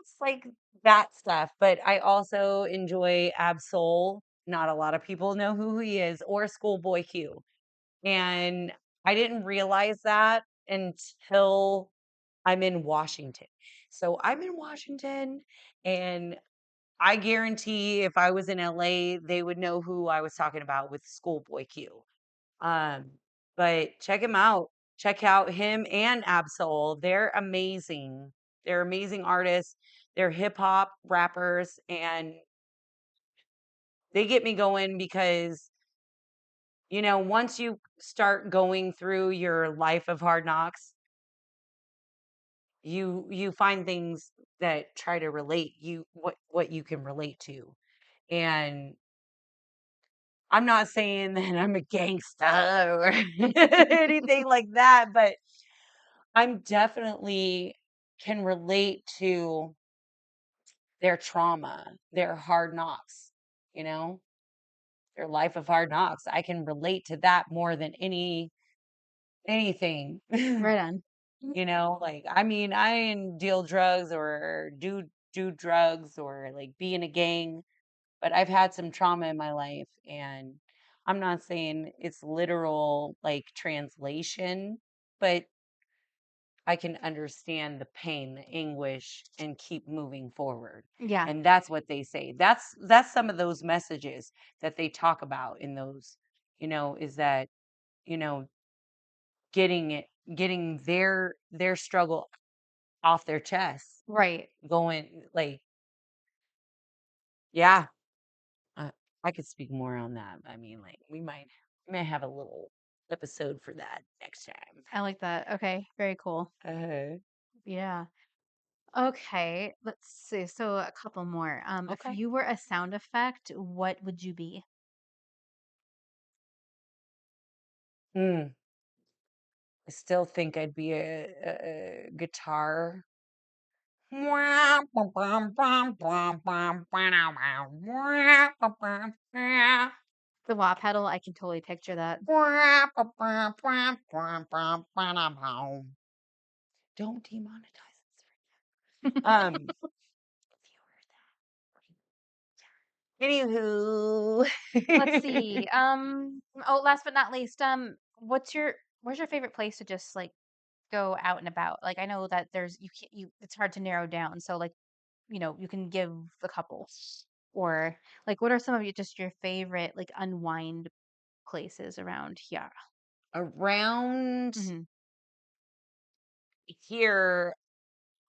it's like that stuff. But I also enjoy Absol. Not a lot of people know who he is, or Schoolboy Q. And I didn't realize that until I'm in Washington. So I'm in Washington, and I guarantee if I was in LA, they would know who I was talking about with Schoolboy Q. Um, but check him out. Check out him and Absol. They're amazing. They're amazing artists. They're hip hop rappers, and they get me going because once you start going through your life of hard knocks, you find things that try to relate you what you can relate to. And I'm not saying that I'm a gangsta or anything like that, but I'm definitely can relate to their trauma, their hard knocks, you know, their life of hard knocks. I can relate to that more than anything. Right on. Like, I mean, I didn't deal drugs or do drugs or like be in a gang, but I've had some trauma in my life, and I'm not saying it's literal like translation, but I can understand the pain, the anguish, and keep moving forward. Yeah. And that's what they say. That's some of those messages that they talk about in those, is that, you know, getting it getting their struggle off their chest, Right. going like, yeah, uh, I could speak more on that. I mean, like we might have a little episode for that next time. I like that. Okay. Very cool. Uh, Yeah. Okay. Let's see. So a couple more. If okay. you were a sound effect, what would you be? Mm, I still think I'd be a guitar. The wah pedal, I can totally picture that. Don't demonetize us. Um, anywho, Let's see. Oh, last but not least, where's your favorite place to just like go out and about? Like I know that there's you can't you it's hard to narrow down. So like, you can give a couple. Or like what are some of your favorite like unwind places around here? around Hmm. here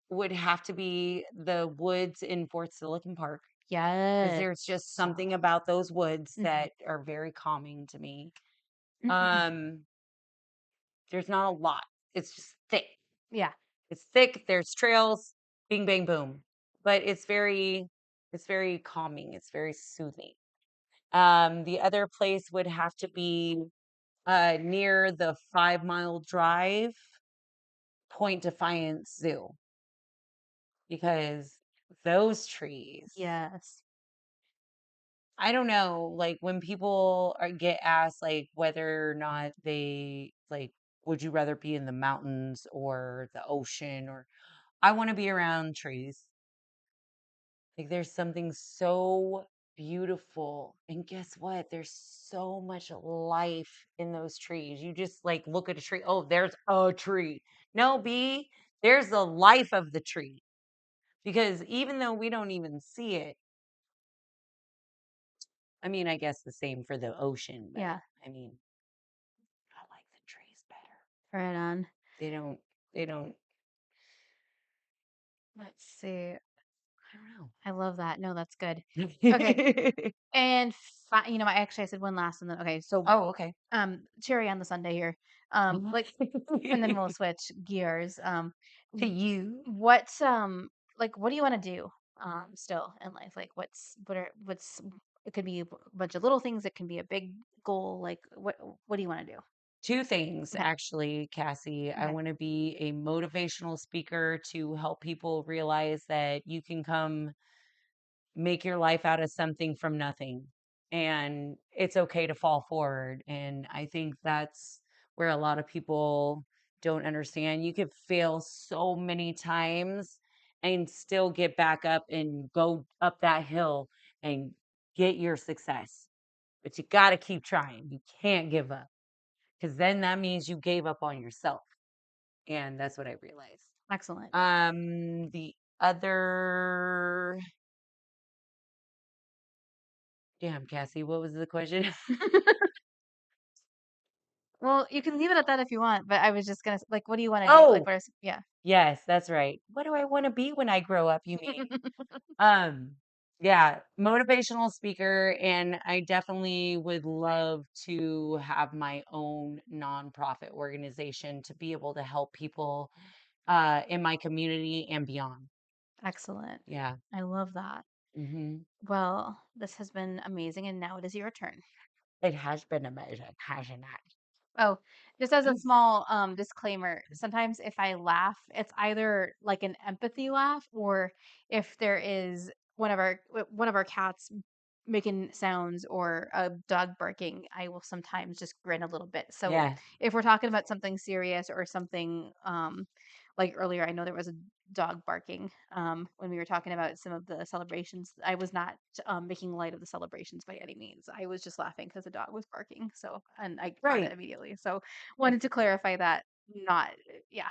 would have to be the woods in Fort Silicon Park, because Yes. there's just something about those woods Hmm. that are very calming to me. Hmm. Um, there's not a lot. It's just thick. Yeah. It's thick. There's trails. Bing, bang, boom. But it's very calming. It's very soothing. The other place would have to be near the 5 Mile Drive Point Defiance Zoo, because those trees, Yes. I don't know, like when people get asked like whether or not they like, would you rather be in the mountains or the ocean, or I want to be around trees. Like there's something so beautiful. And guess what? There's so much life in those trees. You just like look at a tree. Oh, there's a tree. No, B, there's the life of the tree. Because even though we don't even see it, I mean, I guess the same for the ocean, but Yeah. I mean, I like the trees better. Right on. They don't they don't Let's see. I don't I love that. No, that's good. Okay. know. And I said one last and then okay, so Oh, okay. cherry on the sundae here. Mhm. Like and then we'll switch gears. To w- you. what what do you want to do still in life? Like what's it could be a bunch of little things, it can be a big goal. Like what do you want to do? 2 things, Okay. actually, Cassie. I Okay. wanna be a motivational speaker to help people realize that you can come make your life out of something from nothing, and it's okay to fall forward, and I think that's where a lot of people don't understand. You could fail so many times and still get back up and go up that hill and get your success, but you gotta keep trying. You can't give up, because then that means you gave up on yourself, and that's what I realized. Excellent. The other damn, Cassie, what was the question? Well, you can leave it at that if you want, but I was just gonna like, what do you want to do? Like, Oh, yeah. yes, that's right. What do I wanna be when I grow up, you mean? Um, yeah, motivational speaker, and I definitely would love to have my own nonprofit organization to be able to help people, in my community and beyond. Excellent. Yeah. I love that. Mhm. Well, this has been amazing, and now it is your turn. It has been amazing, hasn't Oh, just as a it? small disclaimer, sometimes if I laugh, it's either like an empathy laugh or if there is one of our cats making sounds or a dog barking, I will sometimes just grin a little bit. So Yeah. if we're talking about something serious or something like earlier, I know there was a dog barking when we were talking about some of the celebrations. I was not making light of the celebrations by any means. I was just laughing because the dog was barking. So, and I caught it Right. immediately. So, wanted to clarify that. Not, yeah,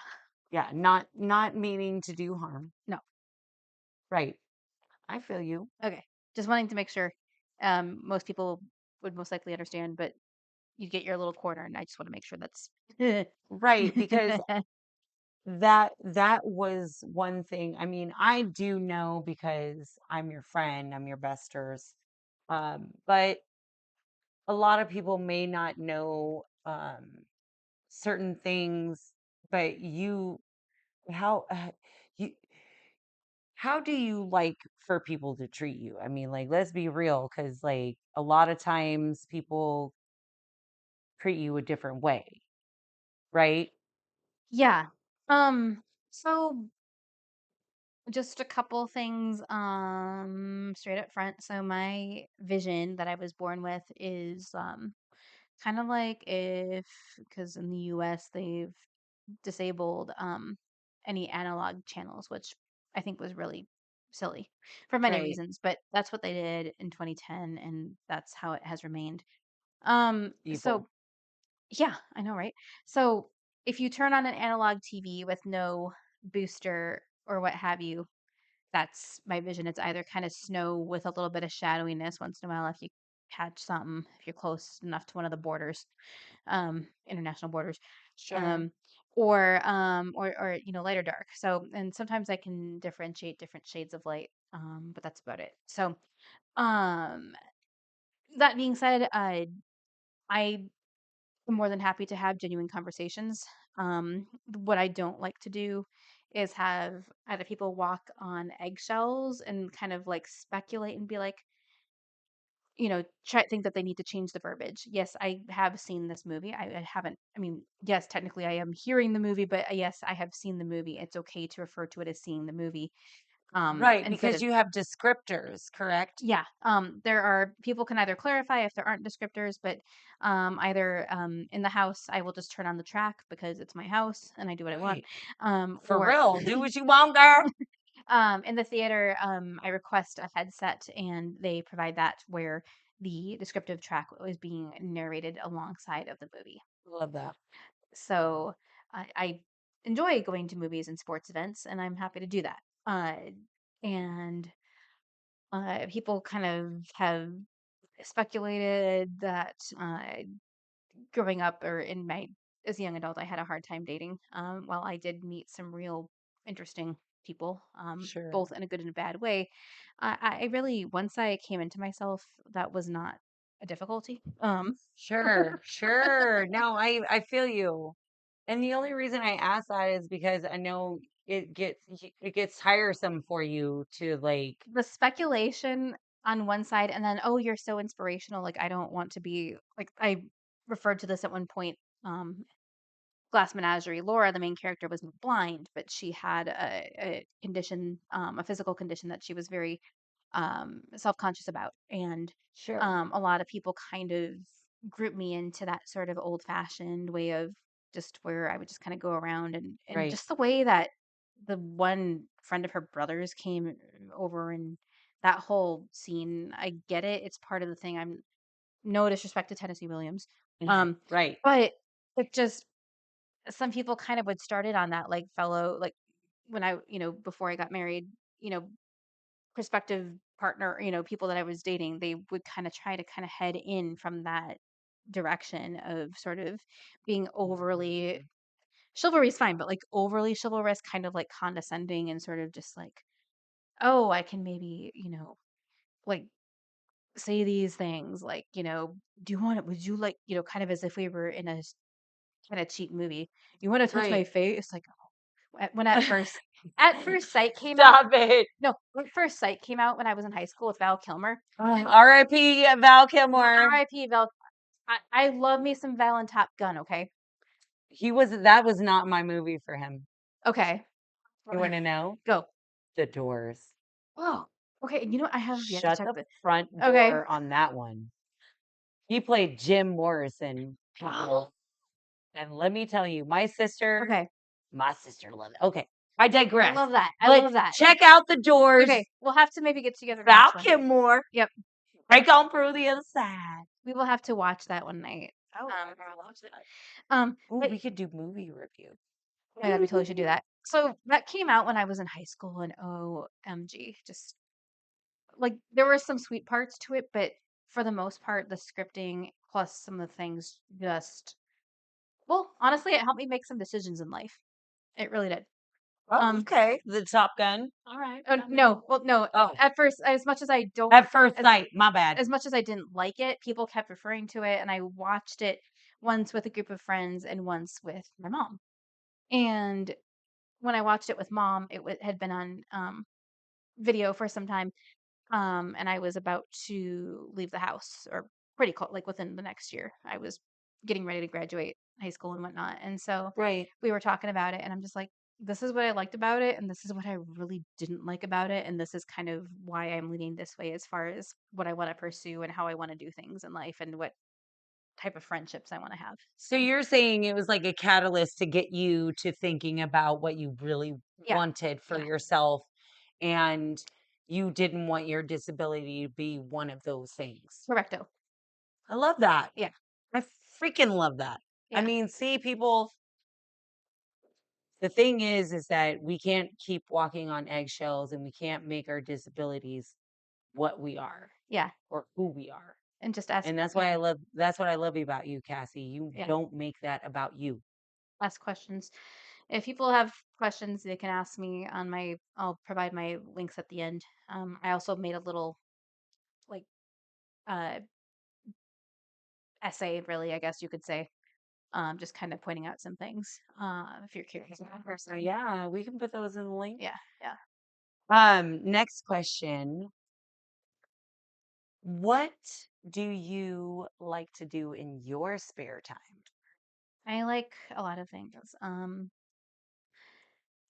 Yeah, not meaning to do harm. no, Right. I feel you. okay. Just wanting to make sure. Most people would most likely understand, but you get your little corner, and I just want to make sure that's. Right, because that was one thing. I mean, I do know because I'm your friend, I'm your besters. But a lot of people may not know certain things, but how you how do you like for people to treat you? I mean, like, let's be real, because like a lot of times people treat you a different way, right? Yeah. So just a couple things straight up front. So my vision that I was born with is kind of like if because in the US they've disabled any analog channels, which I think was really silly for many Right. reasons, but that's what they did in 2010 and that's how it has remained. Evil. So yeah, I know, right? So if you turn on an analog TV with no booster or what have you, that's my vision. It's either kind of snow with a little bit of shadowiness once in a while if you catch something, if you're close enough to one of the borders, international borders, Sure. um, or light or dark. So, and sometimes I can differentiate different shades of light, but that's about it. So, um, that being said, I am more than happy to have genuine conversations. What I don't like to do is have either people walk on eggshells and kind of like speculate and be like, try think that they need to change the verbiage. Yes, I have seen this movie. I haven't. I mean, yes, technically I am hearing the movie, but yes, I have seen the movie. It's okay to refer to it as seeing the movie. Right, Instead because of you have descriptors, correct? yeah, there are people can either clarify if there aren't descriptors, but either in the house I will just turn on the track because it's my house and I do what I want, Right. For or real. Do what you want, girl. in the theater I request a headset and they provide that where the descriptive track is being narrated alongside of the movie. Love that. So I enjoy going to movies and sports events, and I'm happy to do that. And people kind of have speculated that growing up or in my as a young adult, I had a hard time dating. While I did meet some real interesting people, Sure. both in a good and a bad way, I really, once I came into myself, that was not a difficulty. Sure. Sure. No, I feel you. And the only reason I ask that is because I know it gets tiresome for you to like. The speculation on one side, and then, oh, you're so inspirational. Like, I don't want to be like, I referred to this at one point. Glass Menagerie, Laura, the main character, was blind, but she had a condition, a physical condition that she was very self-conscious about. And Sure. a lot of people kind of group me into that sort of old-fashioned way of just where I would just kind of go around, and Right. just the way that the one friend of her brother's came over, and that whole scene, I get it. It's part of the thing. I'm no disrespect to Tennessee Williams. Um, Right. but it just some people kind of would start it on that like fellow like when I, before I got married, you know, prospective partner, people that I was dating, they would kind of try to kind of head in from that direction of sort of being overly chivalry is fine, but like overly chivalrous, kind of like condescending and sort of just like, oh, I can maybe, like say these things like, do you want it? Would you like, kind of as if we were in a kind of cheap movie. You want to touch my Right. face? Like, when at first sight came out. Stop it. No, when first sight came out when I was in high school with Val Kilmer. R.I.P. Val Kilmer. R.I.P. Val. I love me some Val and Top Gun. Okay, That was not my movie for him. okay, You want to know? go. The Doors. Oh, okay. I have yet to Shut check the the. front Okay, door on that one. He played Jim Morrison. And let me tell you, okay. my sister loved it. Okay, I I digress. love that. I But love that. check out The Doors. Okay, we'll have to maybe get together to Val watch one. Kilmer. Yep, Break on through the other side. we will have to watch that one night. Oh, Um, I love that. Oh, but we could do movie review. oh yeah, we totally should do that. So that came out when I was in high school, and OMG, just like there were some sweet parts to it, but for the most part, the scripting plus some of the things just well, honestly, it helped me make some decisions in life. It really did. Oh, Um, okay. The Top Gun. All right. oh, no, well, no. Oh, At first, at first as sight. My bad. as much as I didn't like it, people kept referring to it, and I watched it once with a group of friends and once with my mom. And when I watched it with mom, had been on video for some time. And I was about to leave the house, or pretty close, like within the next year. I was getting ready to graduate high school and whatnot. And so Right. we were talking about it, and I'm just like, this is what I liked about it, and this is what I really didn't like about it. And this is kind of why I'm leaning this way as far as what I want to pursue and how I want to do things in life and what type of friendships I want to have. So you're saying it was like a catalyst to get you to thinking about what you really Yeah. wanted for Yeah. yourself, and you didn't want your disability to be one of those things. Correcto. I love that. Yeah. I freaking love that. I Yeah. mean, see, people, the thing is that we can't keep walking on eggshells and we can't make our disabilities what we are Yeah. or who we are. And just ask, And yeah. that's what I love about you, Cassie. You Yeah. don't make that about you. Ask questions. If people have questions, they can ask me I'll provide my links at the end. I also made a little like uh essay, really, I guess you could say, just kind of pointing out some things. If you're curious about it. So yeah, we can put those in the link. Yeah, yeah. Next question. What do you like to do in your spare time? I like a lot of things.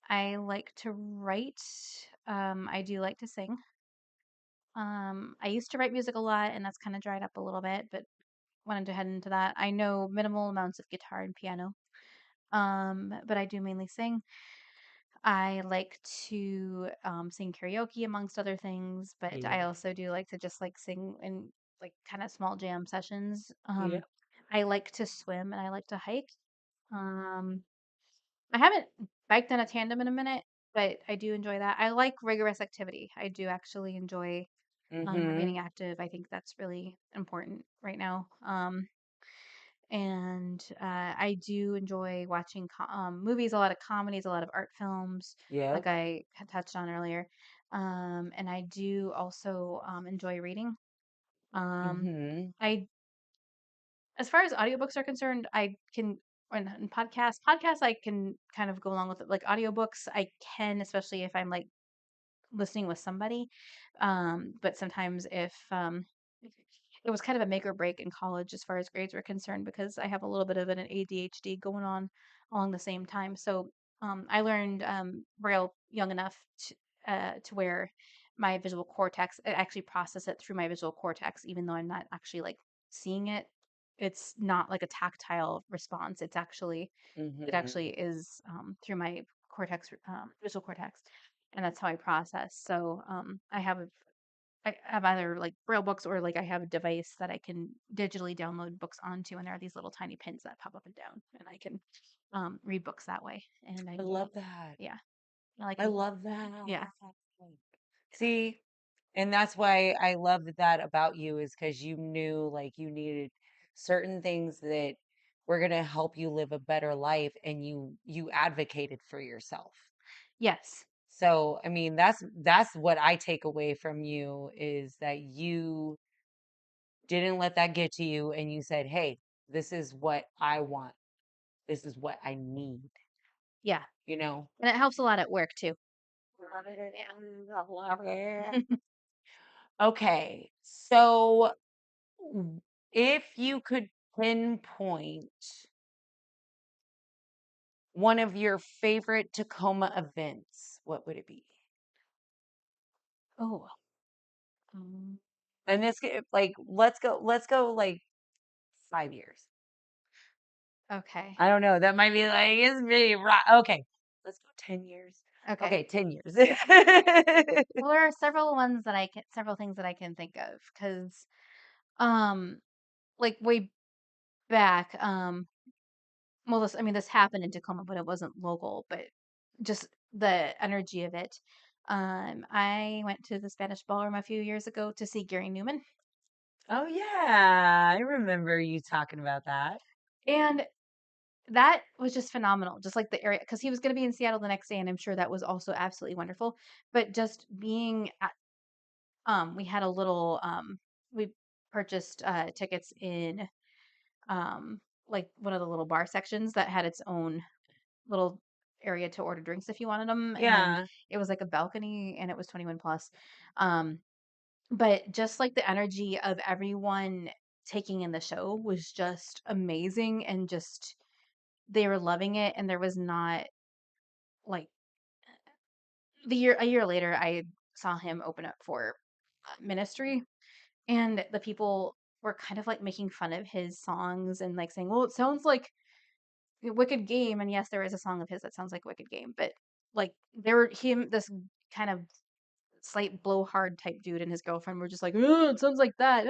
I like to write. I do like to sing. I used to write music a lot, and that's kind of dried up a little bit, but wanted to head into that. I know minimal amounts of guitar and piano. But I do mainly sing. I like to sing karaoke amongst other things, but I Yeah. also do like to just like sing in like kind of small jam sessions. Yeah. I like to swim and I like to hike. Um, I haven't biked in a tandem in a minute, but I do enjoy that. I like rigorous activity. I do actually enjoy Mm-hmm. remaining active. I think that's really important right now. And and I do enjoy watching movies, a lot of comedies, a lot of art films, like Yep. I had touched on earlier. And I do also enjoy reading. Um, Mm-hmm. I, as far as audiobooks are concerned, I can, and podcasts, I can kind of go along with it. Like audiobooks, I can, especially if I'm like listening with somebody. But sometimes if it was kind of a make or break in college as far as grades were concerned because I have a little bit of an ADHD going on along the same time. So I learned Braille young enough to where my visual cortex, it actually process it through my visual cortex, even though I'm not actually like seeing it. It's not like a tactile response. It Mm-hmm. actually is through my visual cortex, and that's how I process. So I have either like Braille books or like I have a device that I can digitally download books onto, and there are these little tiny pins that pop up and down, and I can read books that way. And I love that. yeah, I like I them. love that. Yeah, See, and that's why I loved that about you is because you knew like you needed certain things that were gonna help you live a better life, and you advocated for yourself. yes, So, I mean, that's what I take away from you is that you didn't let that get to you and you said, "Hey, this is what I want. This is what I need." yeah, You know? and it helps a lot at work too. Love it. I love it. Okay. So, if you could pinpoint one of your favorite Tacoma events, what would it be? Oh, um, And like let's go like 5 years. okay, I don't know. That might be like it's really right. Okay. Let's go 10 years. okay. Okay, 10 years. Well, there are several things that I can think of because, um, like way back, well, I mean, this happened in Tacoma, but it wasn't local, but just the energy of it. I went to the Spanish Ballroom a few years ago to see Gary Newman, Oh yeah, I remember you talking about that. and that was just phenomenal. Just like the area, because he was going to be in Seattle the next day, and I'm sure that was also absolutely wonderful. But just being at, we had a little, we purchased tickets in like one of the little bar sections that had its own little area to order drinks if you wanted them, and Yeah, it was like a balcony, and it was 21 plus. Um, but just like the energy of everyone taking in the show was just amazing, and just they were loving it, and there was not like a year later I saw him open up for ministry, and the people were kind of like making fun of his songs and like saying, well, it sounds like Wicked Game, and yes, there is a song of his that sounds like Wicked Game, but like there were him, this kind of slight blowhard type dude and his girlfriend were just like, oh, it sounds like that,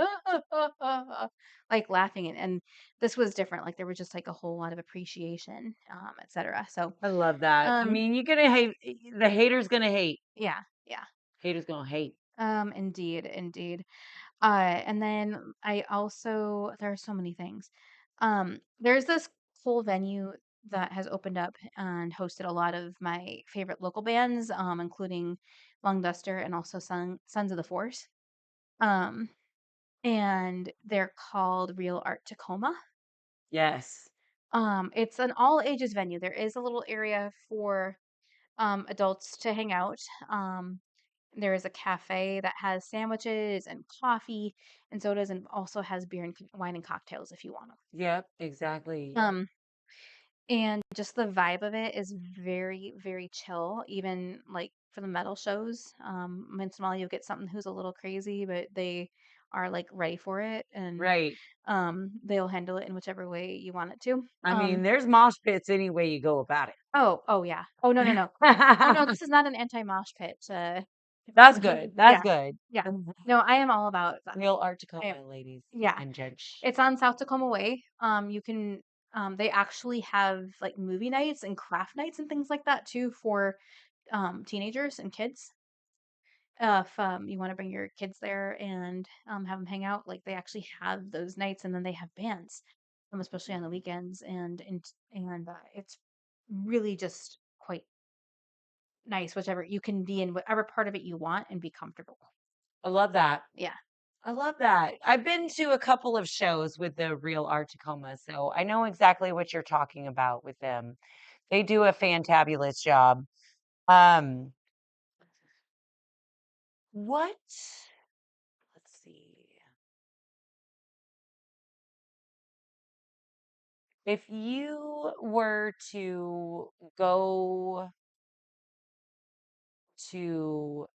like laughing, and this was different. Like there was just like a whole lot of appreciation, etc. So, I love that. I um, mean, you're gonna hate the haters gonna hate. yeah, yeah, Haters gonna hate. indeed, indeed. And then I also there are so many things. There's this whole venue that has opened up and hosted a lot of my favorite local bands, including Long Duster and also Sons of the Force. Um, and they're called Real Art Tacoma. Yes. It's an all ages venue. There is a little area for adults to hang out. Um, there is a cafe that has sandwiches and coffee and sodas, and also has beer and wine and cocktails if you want them. Yep, exactly. And just the vibe of it is very, very chill, even like for the metal shows. Once in a while you'll get something who's a little crazy, but they are like ready for it, and Right. they'll handle it in whichever way you want it to. I mean, there's mosh pits any way you go about Oh yeah. Oh no, no, it. no. Oh no, this is not an anti-mosh pit. That's good. That's Yeah, good. yeah. No, I am all about that. Real Art I am. Tacoma, ladies Yeah. and gents. It's on South Tacoma Way. You can they actually have like movie nights and craft nights and things like that too for teenagers and kids. If you want to bring your kids there and have them hang out, like they actually have those nights, and then they have bands. especially on the weekends, and it's really just quite nice. Whichever you can be in, whatever part of it you want, and be comfortable. I love that. Yeah. I love that. I've been to a couple of shows with the Real Art Tacoma, so I know exactly what you're talking about with them. They do a fantabulous job. Um, what? Let's see. If you were to go to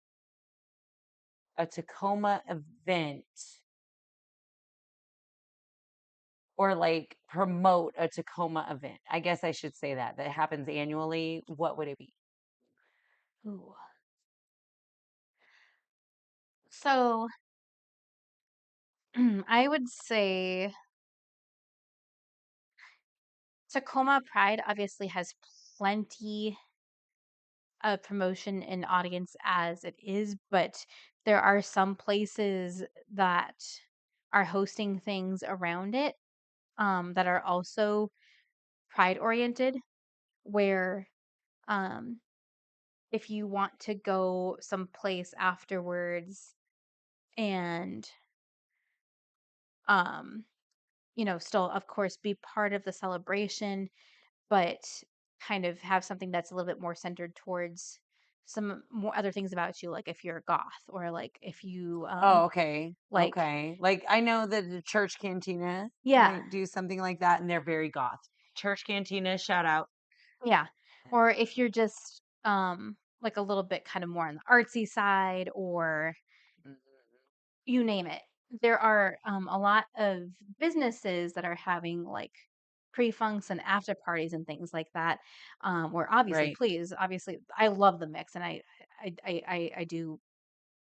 a Tacoma event or like promote a Tacoma event, I guess I should say that happens annually, what would it be? Ooh. So I would say Tacoma Pride obviously has plenty of promotion and audience as it is, but there are some places that are hosting things around it, that are also pride oriented, where um, if you want to go someplace afterwards and um, still of course be part of the celebration, but kind of have something that's a little bit more centered towards some more other things about you, like if you're a goth, or like if you Oh, okay. like Okay. Like I know that the church cantina yeah, might do something like that and they're very goth. Church cantina, shout out. yeah, or if you're just like a little bit kind of more on the artsy side, or Mhm. you name it. There are a lot of businesses that are having like pre-funks and after parties and things like that. Where obviously, Right. please, obviously, I love the mix, and I do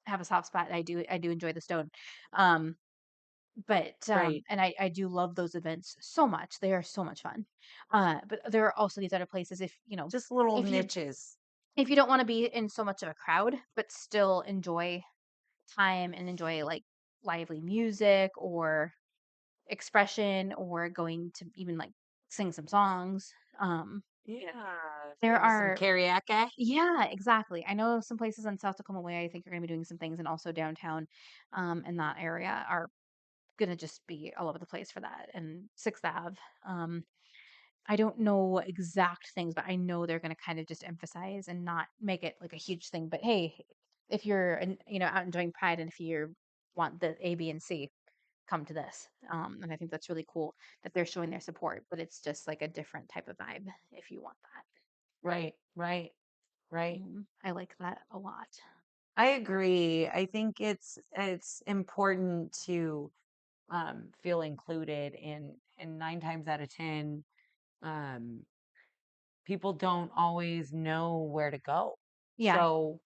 have a soft spot. I do enjoy the stone, um, Right. and I do love those events so much. They are so much fun. But there are also these other places. If Just little if you niches. if you don't want to be in so much of a crowd, but still enjoy time and enjoy like lively music or expression, or going to even like sing some songs. Yeah. There Maybe some are karaoke. Yeah, exactly. I know some places in South Tacoma Way, I think are going to be doing some things, and also downtown, in that area are going to just be all over the place for that. And Sixth Ave. I don't know exact things, but I know they're going to kind of just emphasize and not make it like a huge thing. But hey, if you're out enjoying Pride, and if you want the A, B, and C, come to this. And I think that's really cool that they're showing their support, but it's just like a different type of vibe if you want that. Right. Right. Right. I like that a lot. I agree. I think it's important to feel included and 9 times out of 10 um people don't always know where to go. Yeah, So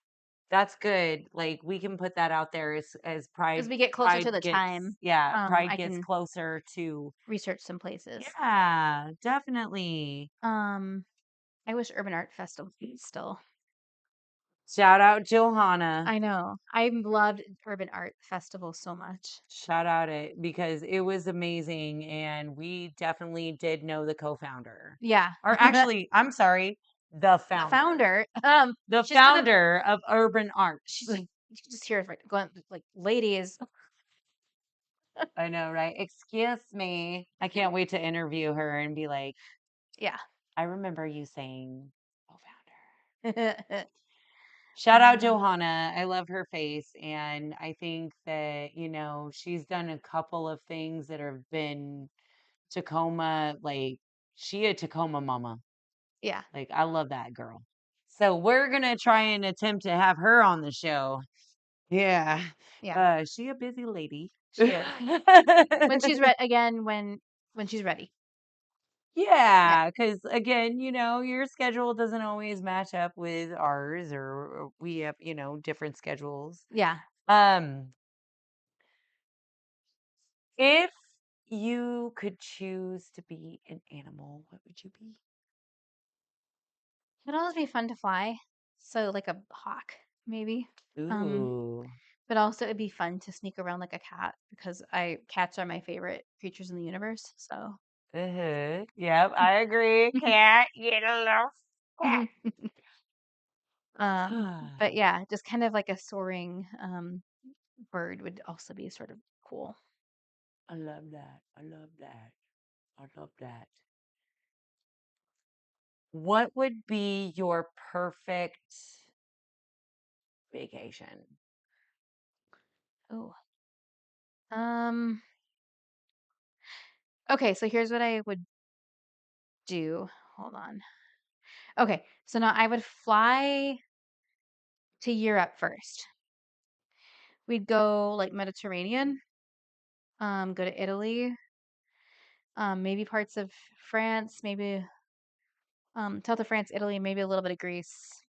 that's good. Like we can put that out there as as pride we get closer to pride the gets time, yeah, pride I gets can closer to research some places. yeah, definitely. Um, I wish Urban Art Festival still. Shout out Johanna. I know. I loved Urban Art Festival so much. Shout out it because it was amazing and we definitely did know the co-founder. Yeah. Or actually, I'm sorry, the The founder. founder, The she's gonna founder of Urban Art. she's like, you can just hear it right going like, ladies. I know, right? Excuse me. I can't wait to interview her and be like, Yeah. I remember you saying co-founder. uh, Shout out Johanna. I love her face. And I think that, she's done a couple of things that have been Tacoma, like she a Tacoma mama. yeah. Like I love that girl. So we're gonna try and attempt to have her on the show. Yeah. Yeah. She a busy lady. She is. When she's again, when she's ready. Yeah. Yeah, because again, your schedule doesn't always match up with ours, or we have, different schedules. Yeah. Um, if you could choose to be an animal, what would you be? It'd always be fun to fly. So like a hawk, maybe. Um, Ooh, but also it'd be fun to sneak around like a cat, because I cats are my favorite creatures in the universe. So Yep, I agree. Cat, you little cat. But yeah, just kind of like a soaring bird would also be sort of cool. I love that. I love that. I love that. What would be your perfect vacation? Oh. Um, okay, so here's what I would do. Hold on. Okay, so now I would fly to Europe first. We'd go like Mediterranean, go to Italy, maybe parts of France, maybe south of France, Italy, maybe a little bit of Greece,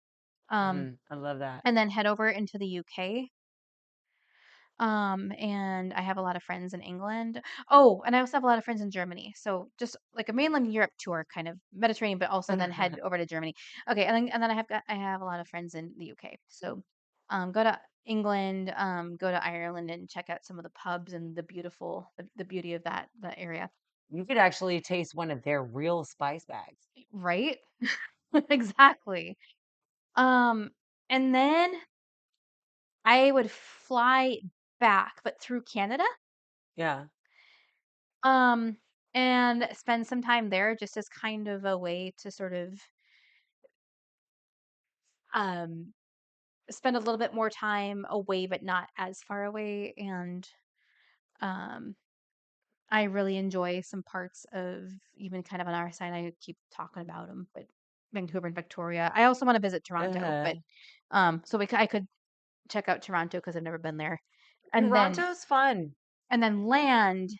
um, I love that. and then head over into the UK. And I have a lot of friends in England. Oh, and I also have a lot of friends in Germany. So just like a mainland Europe tour, kind of Mediterranean, but also then head over to Germany. Okay, and then I have a lot of friends in the UK. So go to England, go to Ireland and check out some of the pubs and the beauty of that area. You could actually taste one of their real spice bags. Right? Exactly. Um, and then I would fly back, but through Canada. Yeah. Um, and spend some time there just as kind of a way to sort of um spend a little bit more time away but not as far away and um I really enjoy some parts of even kind of on our side. I keep talking about them, but Vancouver and Victoria. I also want to visit Toronto, Uh-huh. but I could check out Toronto because I've never been there. And then Toronto's fun. land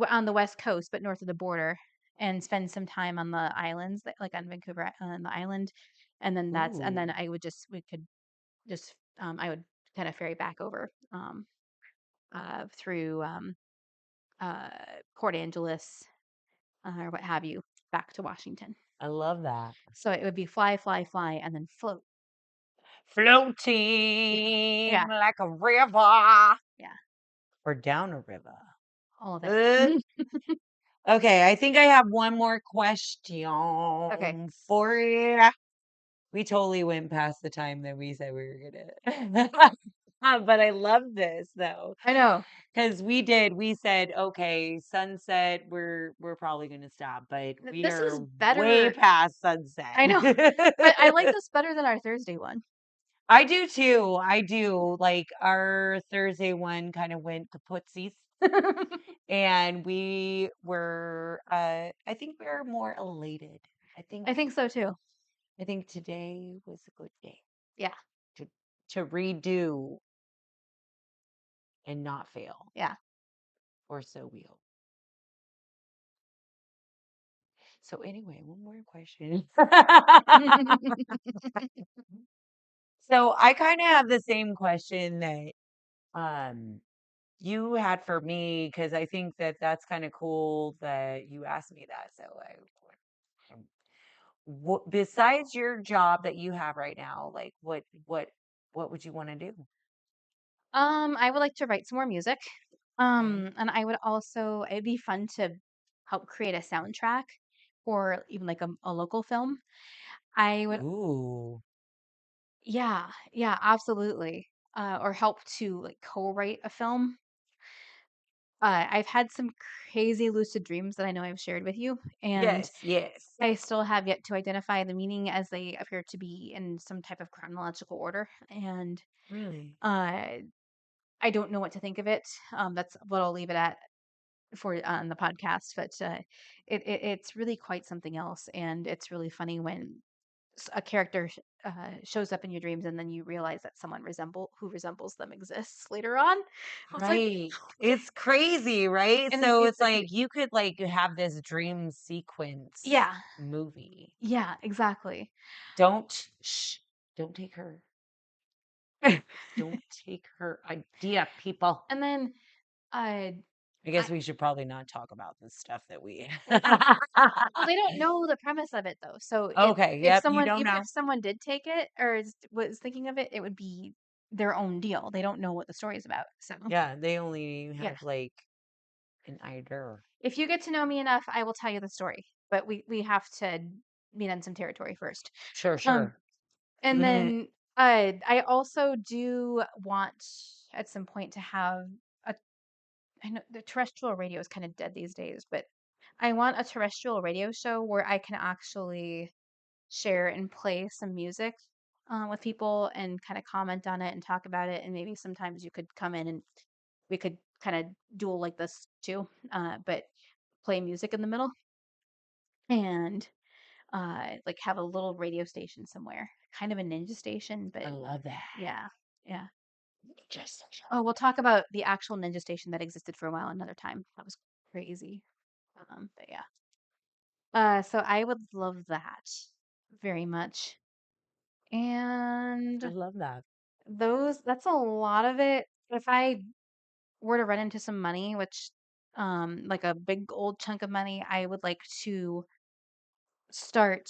on the West Coast, but north of the border, and spend some time on the islands, like on Vancouver on the island, and then Ooh, I would just we could just I would kind of ferry back over through uh, Port Angeles or what have you back to Washington. I love that. So it would be fly, fly, fly, and then float. Yeah, Floating yeah, like a river yeah, or down a river. all of it. Uh, okay, I think I have one more Okay, question for you. We totally went past the time that we said we were gonna. But I love this though, I know because we said, okay, sunset, we're probably gonna stop, but we this is are way better. past sunset. I know, but I like this better than our Thursday one. I do too. I do. Like our Thursday one kind of went to Pootsies and we were I think we were more elated. I think I think so too. I think today was a good day Yeah, to redo and not fail. yeah. Or so we hope. So anyway, one more question. So I kind of have the same question that um you had for me because I think that that's kind of cool that you asked me that. So what besides your job that you have right now, like what would you want to do? I would like to write some more music. Okay. And I would also it'd be fun to help create a soundtrack or even like a local film. I would Ooh. yeah, yeah, absolutely. Or help to like co-write a film. I've had some crazy lucid dreams that I know I've shared with you, and Yes, yes. I still have yet to identify the meaning as they appear to be in some type of chronological order. And Really? uh, I don't know what to think of it. That's what I'll leave it at for on the podcast, but it's really quite something else, and it's really funny when a character shows up in your dreams, and then you realize that someone resembles them exists later on. I was like, Right. It's crazy, right? and So it's it's like, like you could like have this dream sequence yeah, movie. yeah, exactly. Shh, don't take her. Don't take her idea, people. And then uh, I I guess we should probably not talk about this stuff that we well, they don't know the premise of it though. So Okay, if yep, you someone don't even if know. someone did take it or was thinking of it, it would be their own deal. They don't know what the story is about. So Yeah, they only yeah, have like an idea. If you get to know me enough, I will tell you the story. But we have to meet on some territory first. Sure, Um, sure. and then I also do want at some point to have a I know the terrestrial radio is kind of dead these days, but I want a terrestrial radio show where I can actually share and play some music with people and kind of comment on it and talk about it. And maybe sometimes you could come in and we could kind of duel like this too, but play music in the middle and like have a little radio station somewhere, kind of a ninja station, I but love that. yeah, yeah. Just Oh, we'll talk about the actual ninja station that existed for a while another time. That was crazy. But yeah. So I would love that very much. I And love that. that's a lot of it. If I were to run into some money, which like a big old chunk of money, I would like to start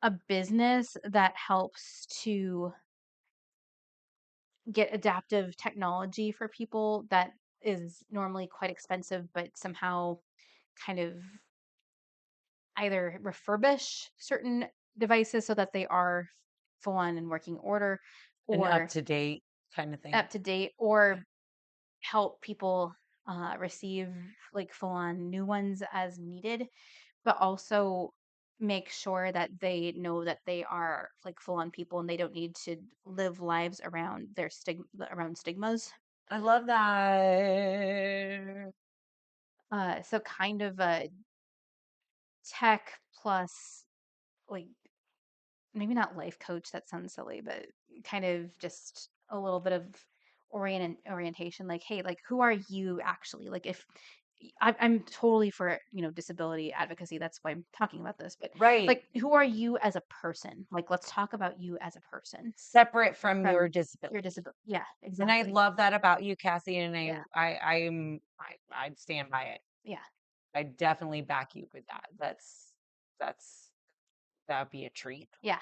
a business that helps to get adaptive technology for people that is normally quite expensive, but somehow kind of either refurbish certain devices so that they are full on in working order An up or to date kind of thing. up to date or help people receive like full on new ones as needed, but also make sure that they know that they are like full on people and they don't need to live lives around their around stigmas. I love that. So kind of a tech plus like maybe not life coach, that sounds silly, but kind of just a little bit of orientation like hey, like who are you actually, like if I'm totally for disability advocacy, that's why I'm talking about this, but Right. like who are you as a person, like let's talk about you as a person Separate from your from your disability. disability. Yeah, And I exactly. love that about you, Cassie, and Yeah, I'd stand by it. yeah, I definitely back you with that. That's that'd be a treat. yeah,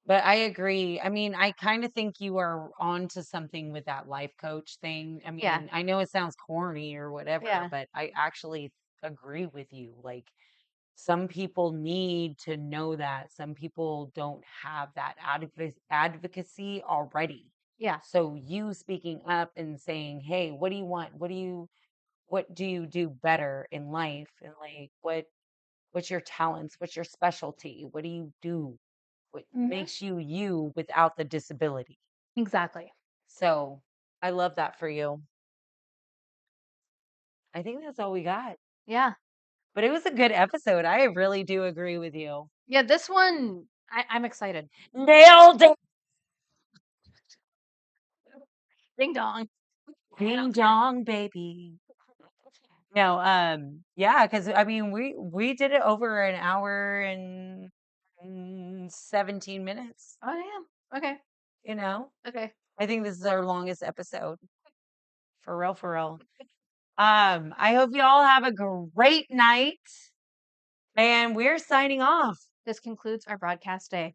But I agree. I mean, I kind of think you are onto something with that life coach thing. I yeah, mean, I know it sounds corny or whatever, yeah, but I actually agree with you. Like some people need to know that. Some people don't have that advocacy already. yeah. So you speaking up and saying, "Hey, what do you want? What do you do better in life? And like what's your talents? What's your specialty? What do you do? What Hmm. makes you you without the disability?" Exactly. So, I love that for you. I think that's all we got. Yeah, But it was a good episode. I really do agree with you. yeah, this one I'm excited. Nailed it. Ding dong. I Ding don't care. dong, baby. No, yeah, because I mean, we did it over an hour and 17 minutes. Oh damn. Okay. You know, Okay. I think this is our longest episode. For real, for real. I hope you all have a great night, and we're signing off. This concludes our broadcast day.